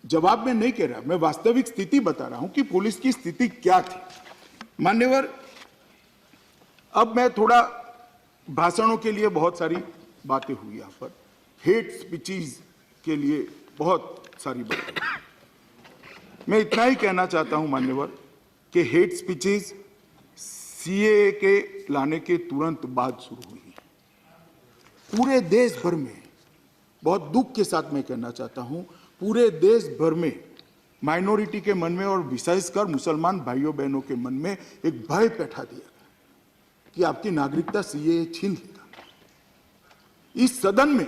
Speaker 1: जवाब में नहीं कह रहा, मैं वास्तविक स्थिति बता रहा हूं कि पुलिस की स्थिति क्या थी। मान्यवर, अब मैं थोड़ा भाषणों के लिए बहुत सारी बातें हुई यहां पर, हेट स्पीचेस के लिए बहुत सारी बातें। मैं इतना ही कहना चाहता हूं मान्यवर कि हेट स्पीचेस सीएए के लाने के तुरंत बाद शुरू हुई। पूरे देश भर में, बहुत दुख के साथ मैं कहना चाहता हूं, पूरे देश भर में माइनॉरिटी के मन में और विशेषकर मुसलमान भाइयों बहनों के मन में एक भय बैठा दिया कि आपकी नागरिकता सीएए छीन लेगा। इस सदन में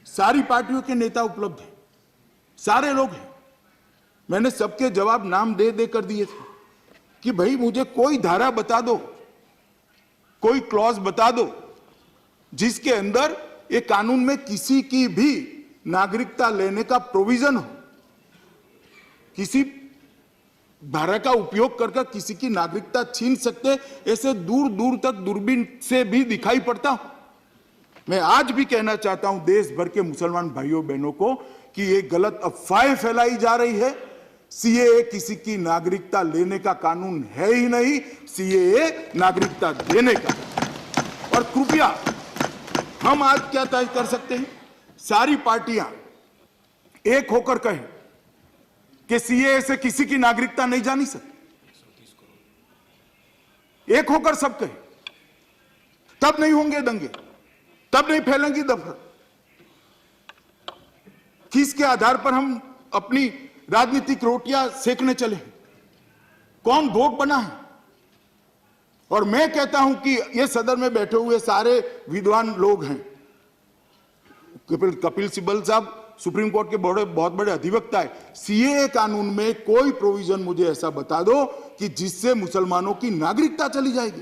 Speaker 1: सारी पार्टियों के नेता उपलब्ध हैं, सारे लोग हैं। मैंने सबके जवाब नाम दे दे कर दिए थे कि भाई मुझे कोई धारा बता दो, कोई क्लॉज बता दो जिसके अंदर ये कानून में किसी की भी नागरिकता लेने का प्रोविजन हो, किसी धारा का उपयोग कर किसी की नागरिकता छीन सकते, ऐसे दूर दूर तक दूरबीन से भी दिखाई पड़ता हूं। मैं आज भी कहना चाहता हूं देश भर के मुसलमान भाइयों बहनों को कि ये गलत अफवाहें फैलाई जा रही है। सीएए किसी की नागरिकता लेने का कानून है ही नहीं, सीएए नागरिकता देने का। और कृपया हम आज क्या तय कर सकते हैं, सारी पार्टियां एक होकर कहें कि सीएए से किसी की नागरिकता नहीं जानी सकती, एक होकर सब कहें, तब नहीं होंगे दंगे, तब नहीं फैलेंगी दफर। किसके आधार पर हम अपनी राजनीतिक रोटियां सेकने चले हैं? कौन भोग बना है? और मैं कहता हूं कि ये सदन में बैठे हुए सारे विद्वान लोग हैं, कपिल सिब्बल साहब सुप्रीम कोर्ट के बहुत बड़े अधिवक्ता है। सीएए कानून में कोई प्रोविजन मुझे ऐसा बता दो कि जिससे मुसलमानों की नागरिकता चली जाएगी,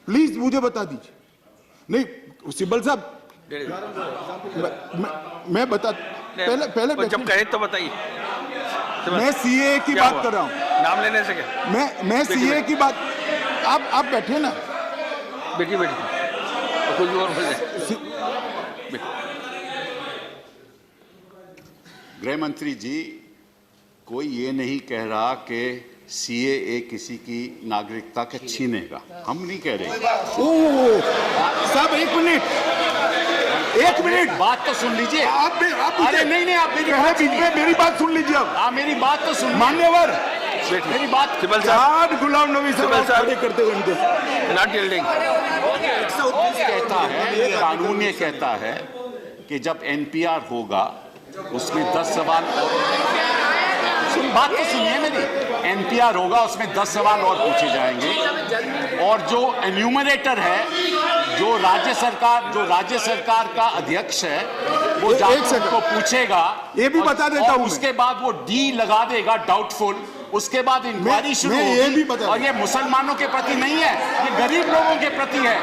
Speaker 1: प्लीज मुझे बता दीजिए। नहीं सिब्बल साहब, मैं बता पहले
Speaker 2: जब कहे तो बताइए।
Speaker 1: मैं सीएए की बात कर रहा हूं,
Speaker 2: नाम लेने से क्या?
Speaker 1: मैं सीएए की बात, आप बैठे ना,
Speaker 2: बेटी कुछ और बोल दे।
Speaker 3: गृह मंत्री जी, कोई ये नहीं कह रहा कि सीएए किसी की नागरिकता के छीनेगा, हम नहीं कह रहे।
Speaker 1: साहब एक मिनट
Speaker 3: बात तो सुन लीजिए।
Speaker 1: अरे नहीं आप मेरी बात सुन लीजिए। अब
Speaker 3: मेरी बात तो सुन,
Speaker 1: मान्यवर
Speaker 3: मेरी बात।
Speaker 2: सिब्बल साहब,
Speaker 1: गुलाम नबी साहब करते हुए
Speaker 2: नॉट यील्डिंग।
Speaker 3: कहता है, कानून ये कहता है कि जब एनपीआर होगा उसमें 10 सवाल, बात तो सुनिए मेरी, एनपीआर होगा उसमें 10 सवाल और पूछे जाएंगे, और जो एन्यूमरेटर है, जो राज्य सरकार का अध्यक्ष है, वो जाकर को पूछेगा,
Speaker 1: ये भी बता देता हूं,
Speaker 3: उसके बाद वो डी लगा देगा डाउटफुल, उसके बाद इंक्वायरी शुरू होगी। और ये मुसलमानों के प्रति नहीं है, ये गरीब लोगों के प्रति है,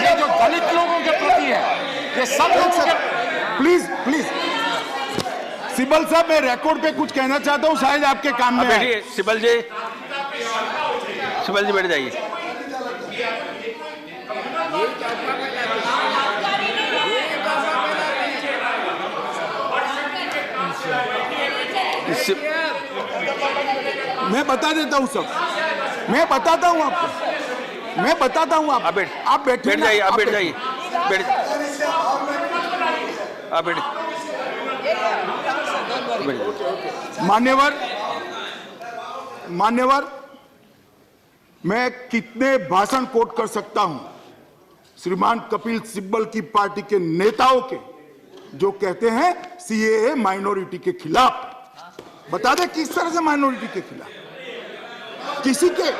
Speaker 3: ये जो दलित लोगों के प्रति है, ये सब लोगों के।
Speaker 1: प्लीज सिब्बल साहब, मैं रिकॉर्ड पे कुछ कहना चाहता हूं, शायद आपके काम में आए।
Speaker 2: सिब्बल जी बैठ जाइए।
Speaker 1: मैं बता देता हूं सब, मैं बताता हूं आपको, आप बैठे
Speaker 2: जाइए, आप बैठ जाइए, आप बैठ।
Speaker 1: मान्यवर, मैं कितने भाषण कोट कर सकता हूं श्रीमान कपिल सिब्बल की पार्टी के नेताओं के, जो कहते हैं सीएए माइनॉरिटी के खिलाफ। बता दे किस तरह से माइनॉरिटी के खिलाफ, किसी के,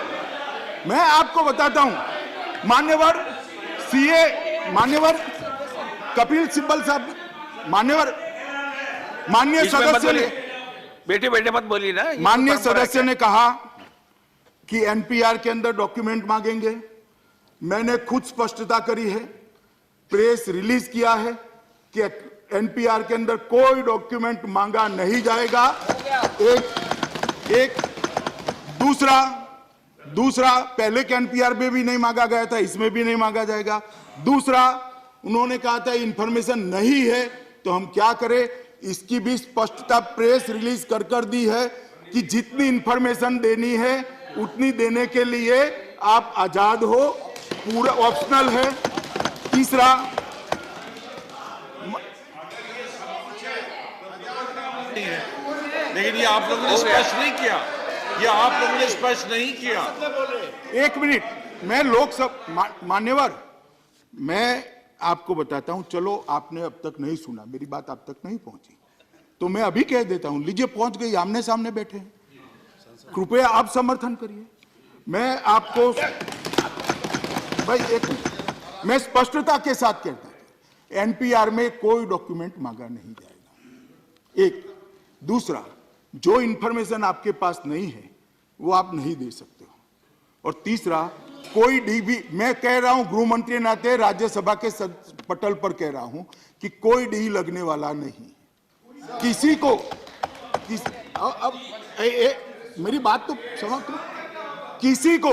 Speaker 1: मैं आपको बताता हूं मान्यवर कपिल सिब्बल साहब, माननीय सदस्य ने,
Speaker 2: बेटे मत बोलिए ना।
Speaker 1: माननीय सदस्य ने कहा कि एनपीआर के अंदर डॉक्यूमेंट मांगेंगे। मैंने खुद स्पष्टता करी है, प्रेस रिलीज किया है कि एनपीआर के अंदर कोई डॉक्यूमेंट मांगा नहीं जाएगा। एक दूसरा पहले के एनपीआर में भी नहीं मांगा गया था, इसमें भी नहीं मांगा जाएगा। दूसरा, उन्होंने कहा था इंफॉर्मेशन नहीं है तो हम क्या करें, इसकी भी स्पष्टता प्रेस रिलीज कर दी है कि जितनी इंफॉर्मेशन देनी है उतनी देने के लिए आप आजाद हो, पूरा ऑप्शनल है। तीसरा,
Speaker 4: लेकिन ये आप लोगों ने स्पष्ट नहीं किया,
Speaker 1: एक मिनट, मैं मान्यवर, मैं आपको बताता हूं, चलो आपने अब तक नहीं सुना, मेरी बात आप तक नहीं पहुंची, तो मैं अभी कह देता हूं, लीजिए पहुंच गई, आमने सामने बैठे हैं, कृपया आप समर्थन करिए। मैं आपको भाई मैं स्पष्टता के साथ कहता हूं, एनपीआर में कोई डॉक्यूमेंट मांगा नहीं जाएगा। एक, दूसरा, जो इंफॉर्मेशन आपके पास नहीं है वो आप नहीं दे सकते हो। और तीसरा, कोई डीबी, मैं कह रहा हूं गृह मंत्री नाते राज्यसभा के पटल पर कह रहा हूं कि कोई डी लगने वाला नहीं किसी को। अब मेरी बात तो समझ लो, किसी को,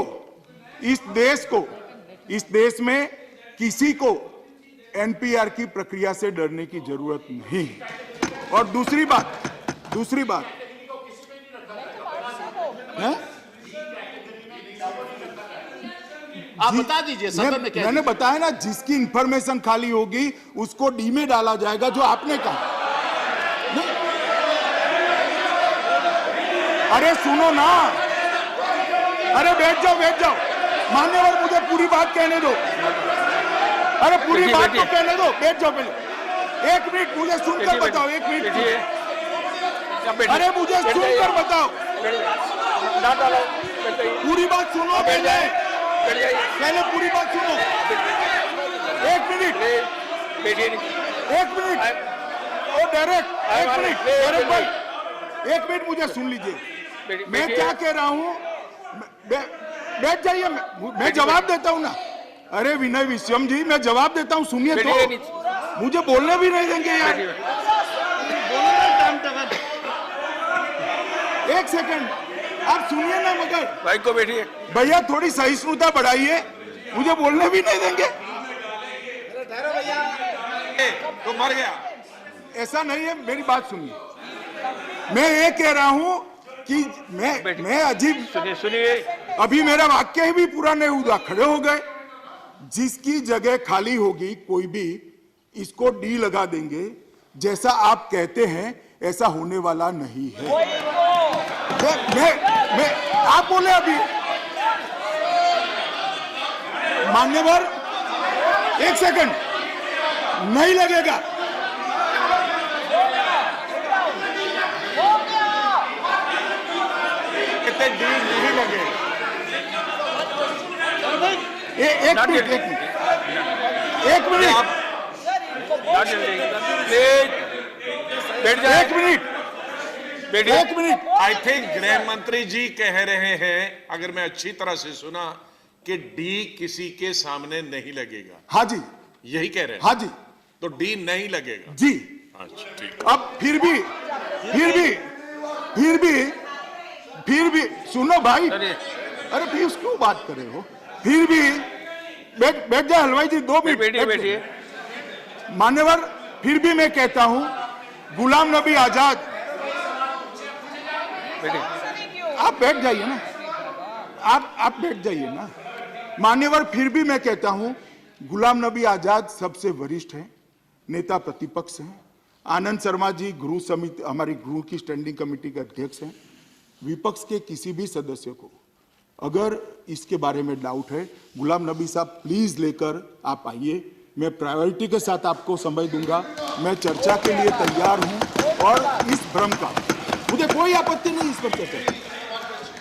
Speaker 1: इस देश में किसी को एनपीआर की प्रक्रिया से डरने की जरूरत नहीं है। और दूसरी बात है?
Speaker 3: आप बता दीजिए सदन में क्या
Speaker 1: मैंने बताया ना, जिसकी इंफॉर्मेशन खाली होगी उसको डी में डाला जाएगा, जो आपने कहा। नहीं? अरे सुनो ना, अरे बैठ जाओ, मान्यवर मुझे पूरी बात कहने दो। अरे पूरी बात तो कहने दो, बैठ जाओ पहले। 1 मिनट मुझे सुनकर बताओ, 1 मिनट। अरे मुझे सुनकर बताओ, पूरी बात सुनो पहले पूरी बात सुनो। 1 मिनट, 1 मिनट, ओ डायरेक्ट 1 मिनट, डायरेक्ट भाई 1 मिनट मुझे सुन लीजिए। मैं क्या कह रहा हूं, बैठ जाइए, मैं जवाब देता हूं ना। अरे विनय विश्वम जी, मैं जवाब देता हूं, सुनिए तो। मुझे बोलने भी नहीं देंगे यार। 1 सेकंड, आप सुनिए ना, मगर
Speaker 2: भाई को बैठिए
Speaker 1: भैया, थोड़ी सहिष्णुता बढ़ाइए, मुझे बोलने भी नहीं देंगे।
Speaker 4: तो मर गया।
Speaker 1: ऐसा नहीं है, मेरी बात सुनिए। मैं ये कह रहा हूं कि मैं अजीब,
Speaker 2: सुनिए,
Speaker 1: अभी मेरा वाक्य भी पूरा नहीं हुआ, खड़े हो गए। जिसकी जगह खाली होगी कोई भी, इसको डी लगा देंगे। जैसा आप कहते हैं ऐसा होने वाला नहीं है। मैं आप बोले अभी, मान्यवर 1 सेकंड, नहीं लगेगा।
Speaker 4: कितने डी नहीं लगे।
Speaker 1: एक मिनट,
Speaker 2: बैठ जाए।
Speaker 1: 1 मिनट।
Speaker 4: आई थिंक गृह मंत्री जी कह रहे हैं, अगर मैं अच्छी तरह से सुना, कि डी किसी के सामने नहीं लगेगा।
Speaker 1: हाँ जी,
Speaker 4: यही कह रहे हैं।
Speaker 1: हाँ जी,
Speaker 4: तो डी नहीं लगेगा
Speaker 1: जी।
Speaker 4: अच्छा ठीक।
Speaker 1: अब फिर भी सुनो भाई, अरे पीयूष क्यों बात कर रहे हो? फिर भी बैठ जाए हलवाई जी, 2 मिनट
Speaker 2: बैठिए।
Speaker 1: मान्यवर, फिर भी मैं कहता हूं, गुलाम नबी आजाद, आप बैठ जाइए ना, आप बैठ जाइए ना। मान्यवर, फिर भी मैं कहता हूं, गुलाम नबी आजाद सबसे वरिष्ठ हैं, नेता प्रतिपक्ष हैं। आनंद शर्मा जी गृह समिति, हमारी गृह की स्टैंडिंग कमेटी के अध्यक्ष हैं। विपक्ष के किसी भी सदस्य को अगर इसके बारे में डाउट है, गुलाम नबी साहब प्लीज लेकर आप आइए। मैं प्रायोरिटी के साथ आपको समय दूंगा। मैं चर्चा के लिए तैयार हूं, और इस भ्रम का मुझे कोई आपत्ति नहीं इस पर चर्चा।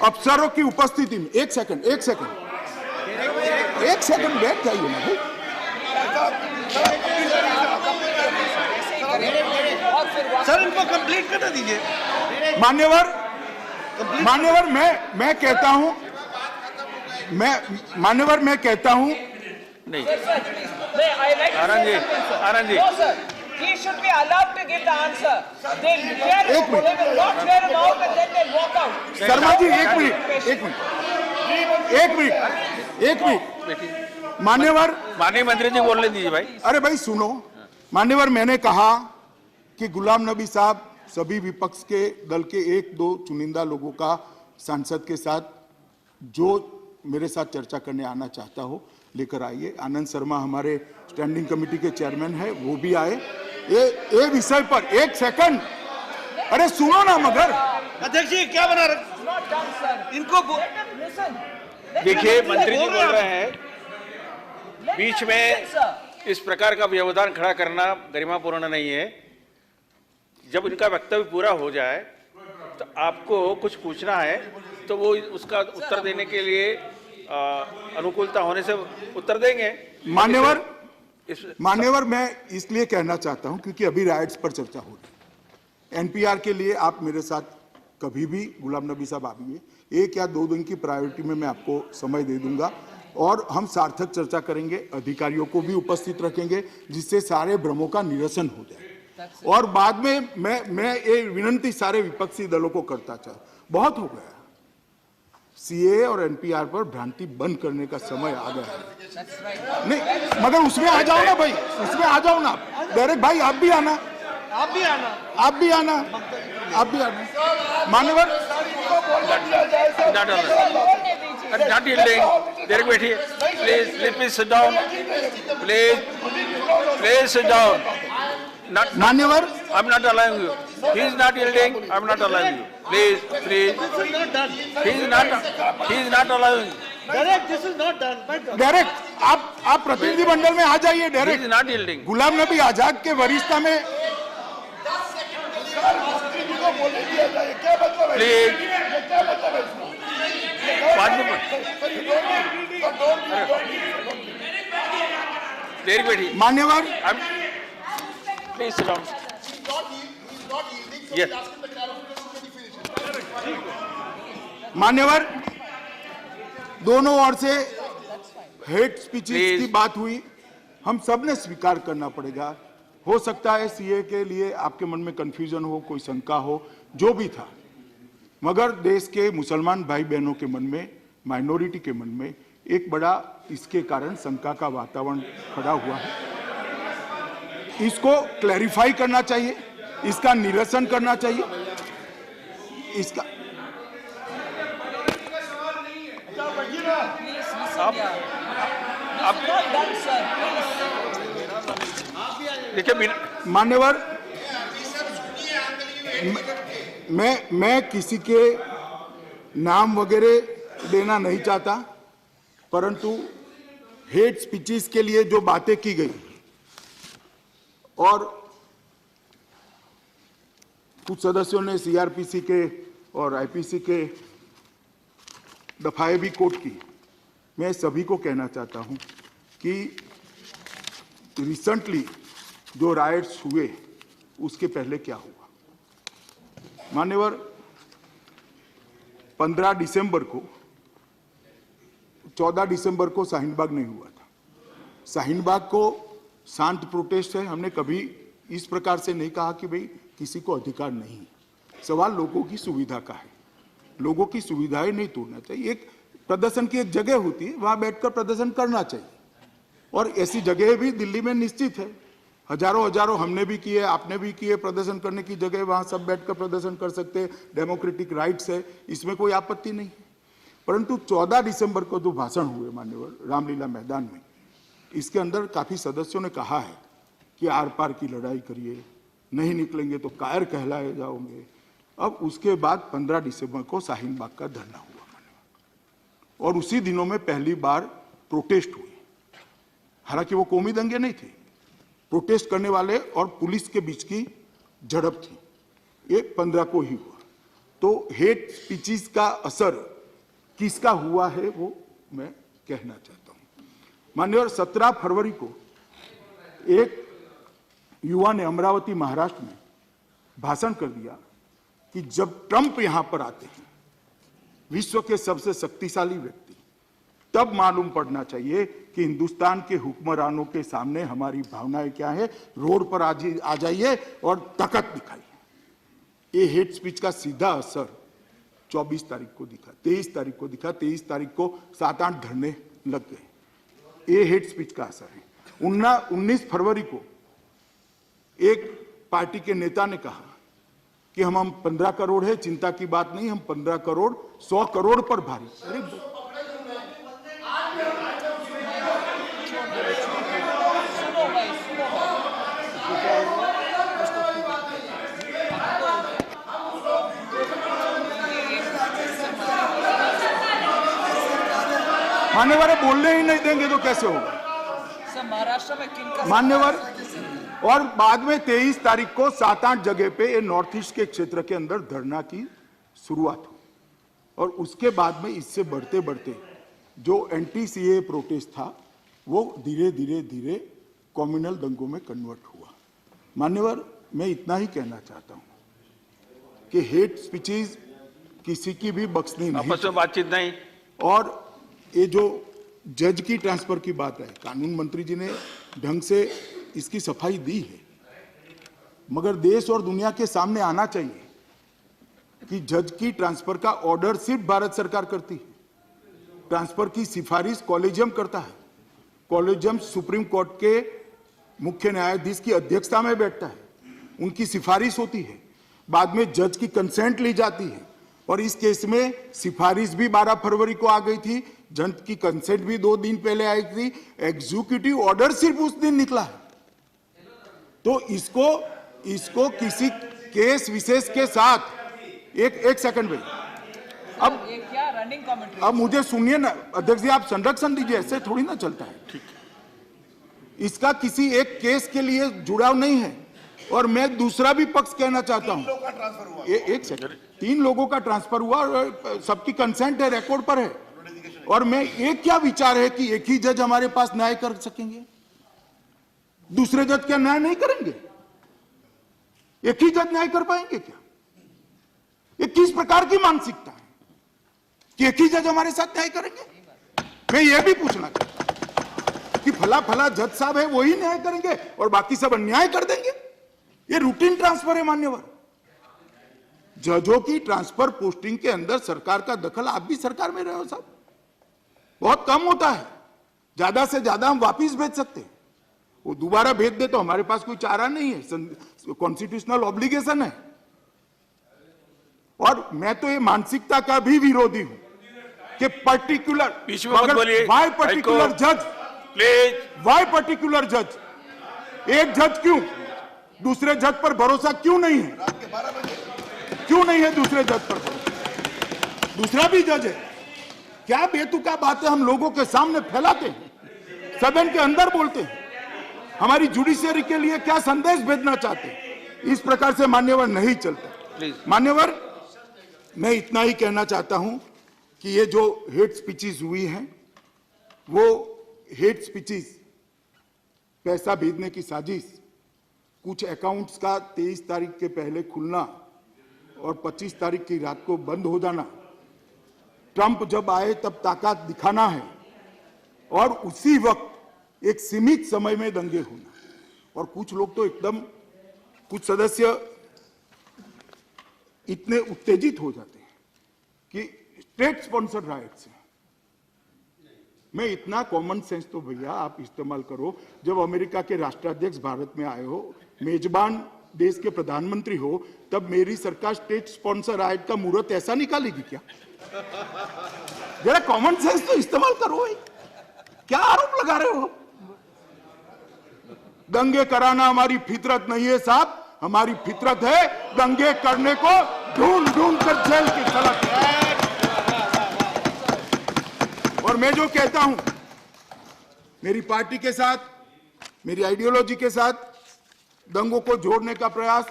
Speaker 1: अफसरों की उपस्थिति में 1 सेकंड बैठ जाइए ना भाई।
Speaker 5: सर इनको कंप्लीट करने दीजिए।
Speaker 1: मान्यवर, मैं कहता हूं, मैं कहता हूं
Speaker 2: नहीं,
Speaker 6: Anand ji, no sir, he should be allowed to give the answer. They will not hear him out and then they'll walk out.
Speaker 1: Sharma ji, 1 minute. मान्यवर,
Speaker 2: माननीय मंत्री जी बोलने दीजिए भाई।
Speaker 1: अरे भाई सुनो, मान्यवर, मैंने कहा कि गुलाम नबी साहब सभी विपक्ष के दल के 1-2 चुनिंदा लोगों का सांसद के साथ, जो मेरे साथ चर्चा करने आना चाहता हो, लेकर आइए। आनंद शर्मा हमारे स्टैंडिंग कमेटी के चेयरमैन है, वो भी आए। ये विषय पर 1 सेकंड, अरे सुनो ना, मगर
Speaker 5: अध्यक्ष जी क्या बना रहे
Speaker 6: Not done, sir.
Speaker 5: इनको
Speaker 6: Let them listen.
Speaker 2: देखिए, मंत्री जी बोल रहे हैं,
Speaker 6: Let
Speaker 2: बीच
Speaker 6: them
Speaker 2: में
Speaker 6: listen, sir.
Speaker 2: इस प्रकार का व्यवधान खड़ा करना गरिमापूर्ण नहीं है। जब उनका वक्तव्य पूरा हो जाए तो आपको कुछ पूछना है, तो वो उसका उत्तर देने के लिए अनुकूलता होने से उत्तर देंगे।
Speaker 1: मान्यवर, मैं इसलिए कहना चाहता हूं क्योंकि अभी राइट्स पर चर्चा हो रही है। एनपीआर के लिए आप मेरे साथ कभी भी, गुलाम नबी साहब आइए, 1 या 2 दिन की प्रायोरिटी में मैं आपको समय दे दूंगा, और हम सार्थक चर्चा करेंगे। अधिकारियों को भी उपस्थित रखेंगे, जिससे सारे भ्रमों का निरसन हो जाए। और बाद में मैं ये विनती सारे विपक्षी दलों को करता चाहूं, बहुत हो गया, सीए और एनपीआर पर भ्रांति बंद करने का समय आ गया है। नहीं, मगर उसमें आ जाओ ना भाई, उसमें आ जाओ ना। डायरेक्ट भाई आप भी आना,
Speaker 5: आप भी आना।
Speaker 1: आप भी आना, आप भी आना। मान्यवर,
Speaker 2: Not yielding. There बैठिए. Please sit down. Please sit down. Not.
Speaker 1: मान्यवर,
Speaker 2: I'm not allowing you. He is not yielding. I'm not allowing you. Please.
Speaker 5: This is not done.
Speaker 2: He is not allowing.
Speaker 5: Direct, this is not done. My God.
Speaker 1: Direct आप प्रतिनिधि मंडल में आ जाइए
Speaker 2: He
Speaker 1: direct.
Speaker 2: is not yielding.
Speaker 1: Ghulam Nabi Azad के वरिष्ठता में
Speaker 2: Please. बाद में देर बैठी.
Speaker 1: मान्यवर,
Speaker 2: Please sit down. Yes.
Speaker 1: मान्यवर, दोनों ओर से हेट स्पीचेस
Speaker 2: Please.
Speaker 1: की बात हुई, हम सब ने स्वीकार करना पड़ेगा। हो सकता है सीए के लिए आपके मन में कंफ्यूजन हो, कोई शंका हो, जो भी था, मगर देश के मुसलमान भाई बहनों के मन में, माइनॉरिटी के मन में एक बड़ा इसके कारण शंका का वातावरण खड़ा हुआ है। इसको क्लैरिफाई करना चाहिए, इसका निरसन करना चाहिए, इसका
Speaker 6: Not done, sir. Please.
Speaker 2: देखिए
Speaker 1: मान्यवर, मैं किसी के नाम वगैरह देना नहीं चाहता, परंतु हेट स्पीचेस के लिए जो बातें की गई और कुछ सदस्यों ने सीआरपीसी के और आईपीसी के दफाएं भी कोट की, मैं सभी को कहना चाहता हूं कि रिसेंटली जो राइट्स हुए उसके पहले क्या हुआ। मान्यवर, 15 दिसंबर को 14 दिसंबर को शाहीनबाग नहीं हुआ था। शाहीनबाग को शांत प्रोटेस्ट है, हमने कभी इस प्रकार से नहीं कहा कि भाई किसी को अधिकार नहीं है। सवाल लोगों की सुविधा का है, लोगों की सुविधाएं नहीं तोड़ना चाहिए। एक प्रदर्शन की एक जगह होती है, वहां बैठकर प्रदर्शन करना चाहिए, और ऐसी जगह भी दिल्ली में निश्चित है। हजारों हमने भी किए, आपने भी किए, प्रदर्शन करने की जगह वहां सब बैठकर प्रदर्शन कर सकते हैं, डेमोक्रेटिक राइट्स है, इसमें कोई आपत्ति नहीं। परंतु 14 दिसंबर को जो भाषण हुए मान्यवर रामलीला मैदान में, इसके अंदर काफी सदस्यों ने कहा है कि आर पार की लड़ाई करिए, नहीं निकलेंगे तो कायर कहलाए जाओगे। अब उसके बाद 15 दिसंबर को शाहीनबाग का धरना हुआ मान्यवर, और उसी दिनों में पहली बार प्रोटेस्ट हुई। हालांकि वो कौमी दंगे नहीं थे, प्रोटेस्ट करने वाले और पुलिस के बीच की झड़प थी। ये 15 को ही हुआ। तो हेट स्पीचेस का असर किसका हुआ है वो मैं कहना चाहता हूं। माननीय 17 फरवरी को एक युवा ने अमरावती महाराष्ट्र में भाषण कर दिया कि जब ट्रंप यहां पर आते हैं, विश्व के सबसे शक्तिशाली व्यक्ति, तब मालूम पड़ना चाहिए कि हिंदुस्तान के हुक्मरानों के सामने हमारी भावनाएं क्या है। रोड पर आ जाइए और ताकत दिखाइए। ये हेट स्पीच का सीधा असर 24 तारीख को दिखा, 23 तारीख को दिखा, 23 तारीख को 7-8 धरने लग गए। ये हेट स्पीच का असर है। 19 फरवरी को एक पार्टी के नेता ने कहा कि हम 15 करोड़ है, चिंता की बात नहीं, हम 15 करोड़ 100 करोड़ पर भारी। अरे मान्यवर, बोलने ही नहीं देंगे तो कैसे होगा।
Speaker 6: सर, महाराष्ट्र में किन का
Speaker 1: मान्यवर, और बाद में 23 तारीख को 7-8 जगह पे ये नॉर्थ ईस्ट के क्षेत्र के अंदर धरना की शुरुआत हुई, और उसके बाद में इससे बढ़ते बढ़ते जो एंटी सीए प्रोटेस्ट था वो धीरे धीरे कम्युनल दंगों में कन्वर्ट हुआ। मान्यवर, मैं इतना ही कहना चाहता हूं कि हेट स्पीचेस किसी की भी बख्शनी नहीं,
Speaker 2: आपस में बातचीत नहीं।
Speaker 1: और ये जो जज की ट्रांसफर की बात है, कानून मंत्री जी ने ढंग से इसकी सफाई दी है, मगर देश और दुनिया के सामने आना चाहिए कि जज की ट्रांसफर का ऑर्डर सिर्फ भारत सरकार करती है। ट्रांसफर की सिफारिश कॉलेजियम करता है। कॉलेजियम सुप्रीम कोर्ट के मुख्य न्यायाधीश की अध्यक्षता में बैठता है। उनकी सिफारिश होती है, बाद में जज की कंसेंट ली जाती है, और इस केस में सिफारिश भी 12 फरवरी को आ गई थी, जज की कंसेंट भी 2 दिन पहले आई थी, एग्जीक्यूटिव ऑर्डर सिर्फ उस दिन निकला है। तो इसको किसी केस विशेष के साथ एक सेकंड में, अब
Speaker 6: ये क्या रनिंग कमेंट्री?
Speaker 1: अब मुझे सुनिए ना अध्यक्ष जी, आप संरक्षण दीजिए, ऐसे थोड़ी ना चलता है। ठीक, इसका किसी एक केस के लिए जुड़ाव नहीं है। और मैं दूसरा भी पक्ष कहना चाहता हूं, एक सेकंड, 3 लोगों का ट्रांसफर हुआ और सबकी कंसेंट है, रिकॉर्ड पर है। और मैं एक क्या विचार है कि एक ही जज हमारे पास न्याय कर सकेंगे, दूसरे जज क्या न्याय नहीं करेंगे? एक ही जज न्याय कर पाएंगे क्या? ये किस प्रकार की मानसिकता है कि एक ही जज हमारे साथ न्याय करेंगे? मैं ये भी पूछना चाहता हूं कि फला जज साहब है वही न्याय करेंगे और बाकी सब अन्याय कर देंगे? ये रूटीन ट्रांसफर है मान्यवर। जजों की ट्रांसफर पोस्टिंग के अंदर सरकार का दखल, आप भी सरकार में रहे हो साहब, बहुत कम होता है। ज्यादा से ज्यादा हम वापिस भेज सकते हैं, वो दोबारा भेज दे तो हमारे पास कोई चारा नहीं है, कॉन्स्टिट्यूशनल ऑब्लिगेशन है। और मैं तो ये मानसिकता का भी विरोधी हूं कि पर्टिकुलर, वाई पर्टिकुलर जज,
Speaker 2: प्लीज,
Speaker 1: वाई पर्टिकुलर जज, एक जज क्यों? दूसरे जज पर भरोसा क्यों नहीं है? क्यों नहीं है दूसरे जज पर भरोसा? दूसरा भी जज है। क्या बेतुका बातें हम लोगों के सामने फैलाते हैं, सदन के अंदर बोलते हैं, हमारी जुडिशियरी के लिए क्या संदेश भेजना चाहते हैं? इस प्रकार से मान्यवर नहीं चलता। मान्यवर, मैं इतना ही कहना चाहता हूं कि ये जो हेट स्पीचेस हुई हैं, वो हेट स्पीचेस, पैसा भेजने की साजिश, कुछ अकाउंट्स का 23 तारीख के पहले खुलना और 25 तारीख की रात को बंद हो जाना, ट्रंप जब आए तब ताकत दिखाना है, और उसी वक्त एक सीमित समय में दंगे होना। और कुछ लोग तो एकदम, कुछ सदस्य इतने उत्तेजित हो जाते हैं कि स्टेट स्पॉन्सर्ड राइट्स है। मैं इतना कॉमन सेंस तो भैया आप इस्तेमाल करो, जब अमेरिका के राष्ट्राध्यक्ष भारत में आए हो, मेजबान देश के प्रधानमंत्री हो, तब मेरी सरकार स्टेट स्पॉन्सर राइट का मुहूर्त ऐसा निकालेगी क्या? जरा कॉमन सेंस तो इस्तेमाल करो भाई, क्या आरोप लगा रहे हो? दंगे कराना हमारी फितरत नहीं है साहब, हमारी फितरत है दंगे करने को ढूंढ ढूंढ कर जेल की सलाख। और मैं जो कहता हूं, मेरी पार्टी के साथ, मेरी आइडियोलॉजी के साथ दंगों को जोड़ने का प्रयास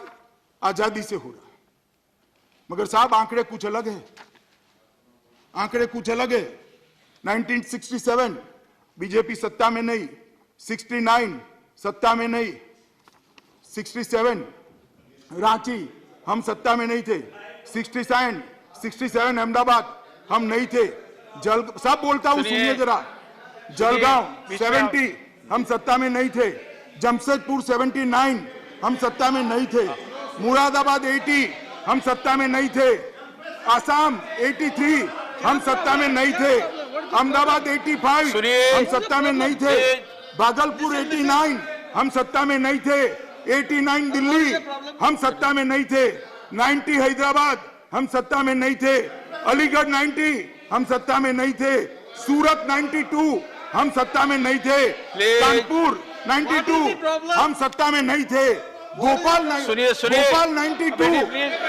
Speaker 1: आजादी से हो रहा है, मगर साहब आंकड़े कुछ अलग है, आंकड़े कुछ अलग है। 1967 बीजेपी सत्ता में नहीं, 69 सत्ता में नहीं, 67 रांची हम सत्ता में नहीं थे, 67 अहमदाबाद हम नहीं थे, सब बोलता हूं सुनिए जरा, जलगांव 70 हम सत्ता में नहीं थे, जमशेदपुर 79 हम सत्ता में नहीं थे, मुरादाबाद 80 हम सत्ता में नहीं थे, आसाम 83 हम सत्ता में नहीं थे, अहमदाबाद 85 हम सत्ता में नहीं थे, भागलपुर 89 हम सत्ता में नहीं थे, 89 दिल्ली हम सत्ता में नहीं थे, 90 हैदराबाद हम सत्ता में नहीं थे, अलीगढ़ 90 हम सत्ता में नहीं थे, सूरत 92 हम सत्ता में नहीं थे, कानपुर 92 हम सत्ता में नहीं थे, भोपाल 92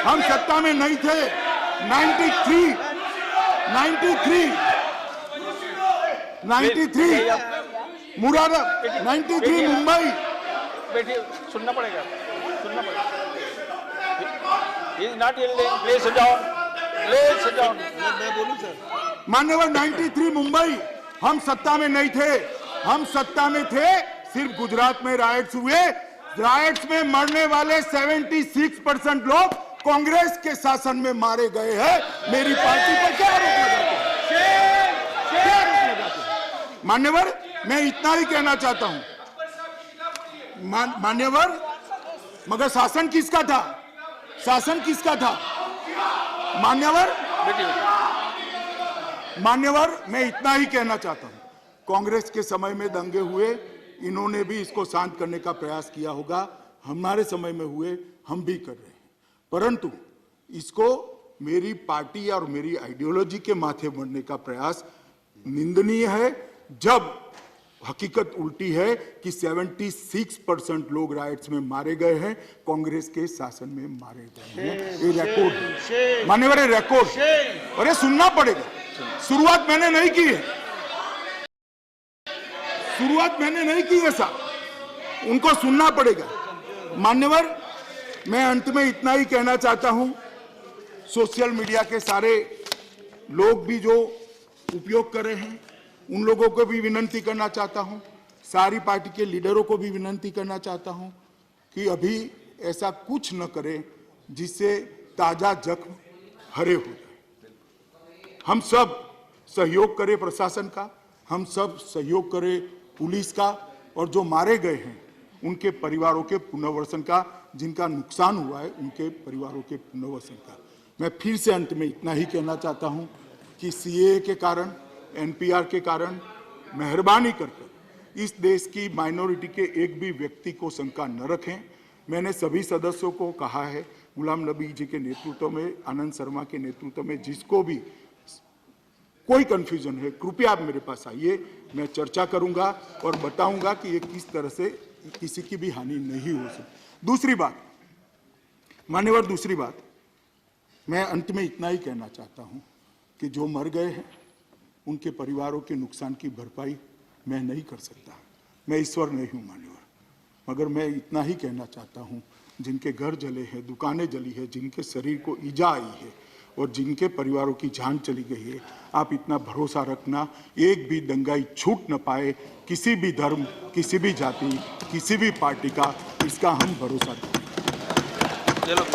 Speaker 1: हम सत्ता में नहीं थे, 93 मुरादाबाद 93 मुंबई।
Speaker 2: बैठिए, सुनना पड़ेगा, सुनना पड़ेगा। He is not yielding. Please sit down. Please sit down. मैं बोलूं सर?
Speaker 1: मान्यवर 93 मुंबई हम सत्ता में नहीं थे, हम सत्ता में थे सिर्फ गुजरात में राइट्स हुए, राइट्स में मरने वाले 76% लोग कांग्रेस के शासन में मारे गए हैं। मेरी पार्टी पर क्या आरोप लगाते हैं? क्या आरोप लगाते हैं? मान्यवर, मैं इतना ही कहना चाहता हूं, मान्यवर, मगर शासन किसका था? शासन किसका था? मान्यवर, मैं इतना ही कहना चाहता हूं, कांग्रेस के समय में दंगे हुए, इन्होंने भी इसको शांत करने का प्रयास किया होगा, हमारे समय में हुए, हम भी कर रहे हैं, परंतु इसको मेरी पार्टी और मेरी आइडियोलॉजी के माथे बढ़ने का प्रयास निंदनीय है, जब हकीकत उल्टी है कि 76% लोग राइट्स में मारे गए हैं, कांग्रेस के शासन में मारे गए हैं। ये रिकॉर्ड है, मान्यवर, ये रिकॉर्ड है। और ये सुनना पड़ेगा। शुरुआत मैंने नहीं की है, शुरुआत मैंने नहीं की है साहब, उनको सुनना पड़ेगा। मान्यवर, मैं अंत में इतना ही कहना चाहता हूं, सोशल मीडिया के सारे लोग भी जो उपयोग कर रहे हैं, उन लोगों को भी विनती करना चाहता हूं, सारी पार्टी के लीडरों को भी विनती करना चाहता हूं कि अभी ऐसा कुछ न करें जिससे ताजा जख्म हरे हो जाए। हम सब सहयोग करें प्रशासन का, हम सब सहयोग करें पुलिस का, और जो मारे गए हैं उनके परिवारों के पुनर्वसन का, जिनका नुकसान हुआ है उनके परिवारों के पुनर्वसन का। मैं फिर से अंत में इतना ही कहना चाहता हूं कि सीएए के कारण, एनपीआर के कारण मेहरबानी कर इस देश की माइनॉरिटी के एक भी व्यक्ति को शंका न रखें। मैंने सभी सदस्यों को कहा है, गुलाम नबी जी के नेतृत्व में, आनंद शर्मा के नेतृत्व में, जिसको भी कोई कंफ्यूजन है कृपया आप मेरे पास आइए, मैं चर्चा करूंगा और बताऊंगा कि ये किस तरह से किसी की भी हानि नहीं हो सकती। दूसरी बात मान्यवर, दूसरी बात मैं अंत में इतना ही कहना चाहता हूं कि जो मर गए हैं उनके परिवारों के नुकसान की भरपाई मैं नहीं कर सकता, मैं ईश्वर नहीं हूं मान्यवर, मगर मैं इतना ही कहना चाहता हूं, जिनके घर जले हैं, दुकानें जली है, जिनके शरीर को ईजा आई है और जिनके परिवारों की जान चली गई है, आप इतना भरोसा रखना, एक भी दंगाई छूट न पाए, किसी भी धर्म, किसी भी जाति, किसी भी पार्टी का, इसका हम भरोसा दें।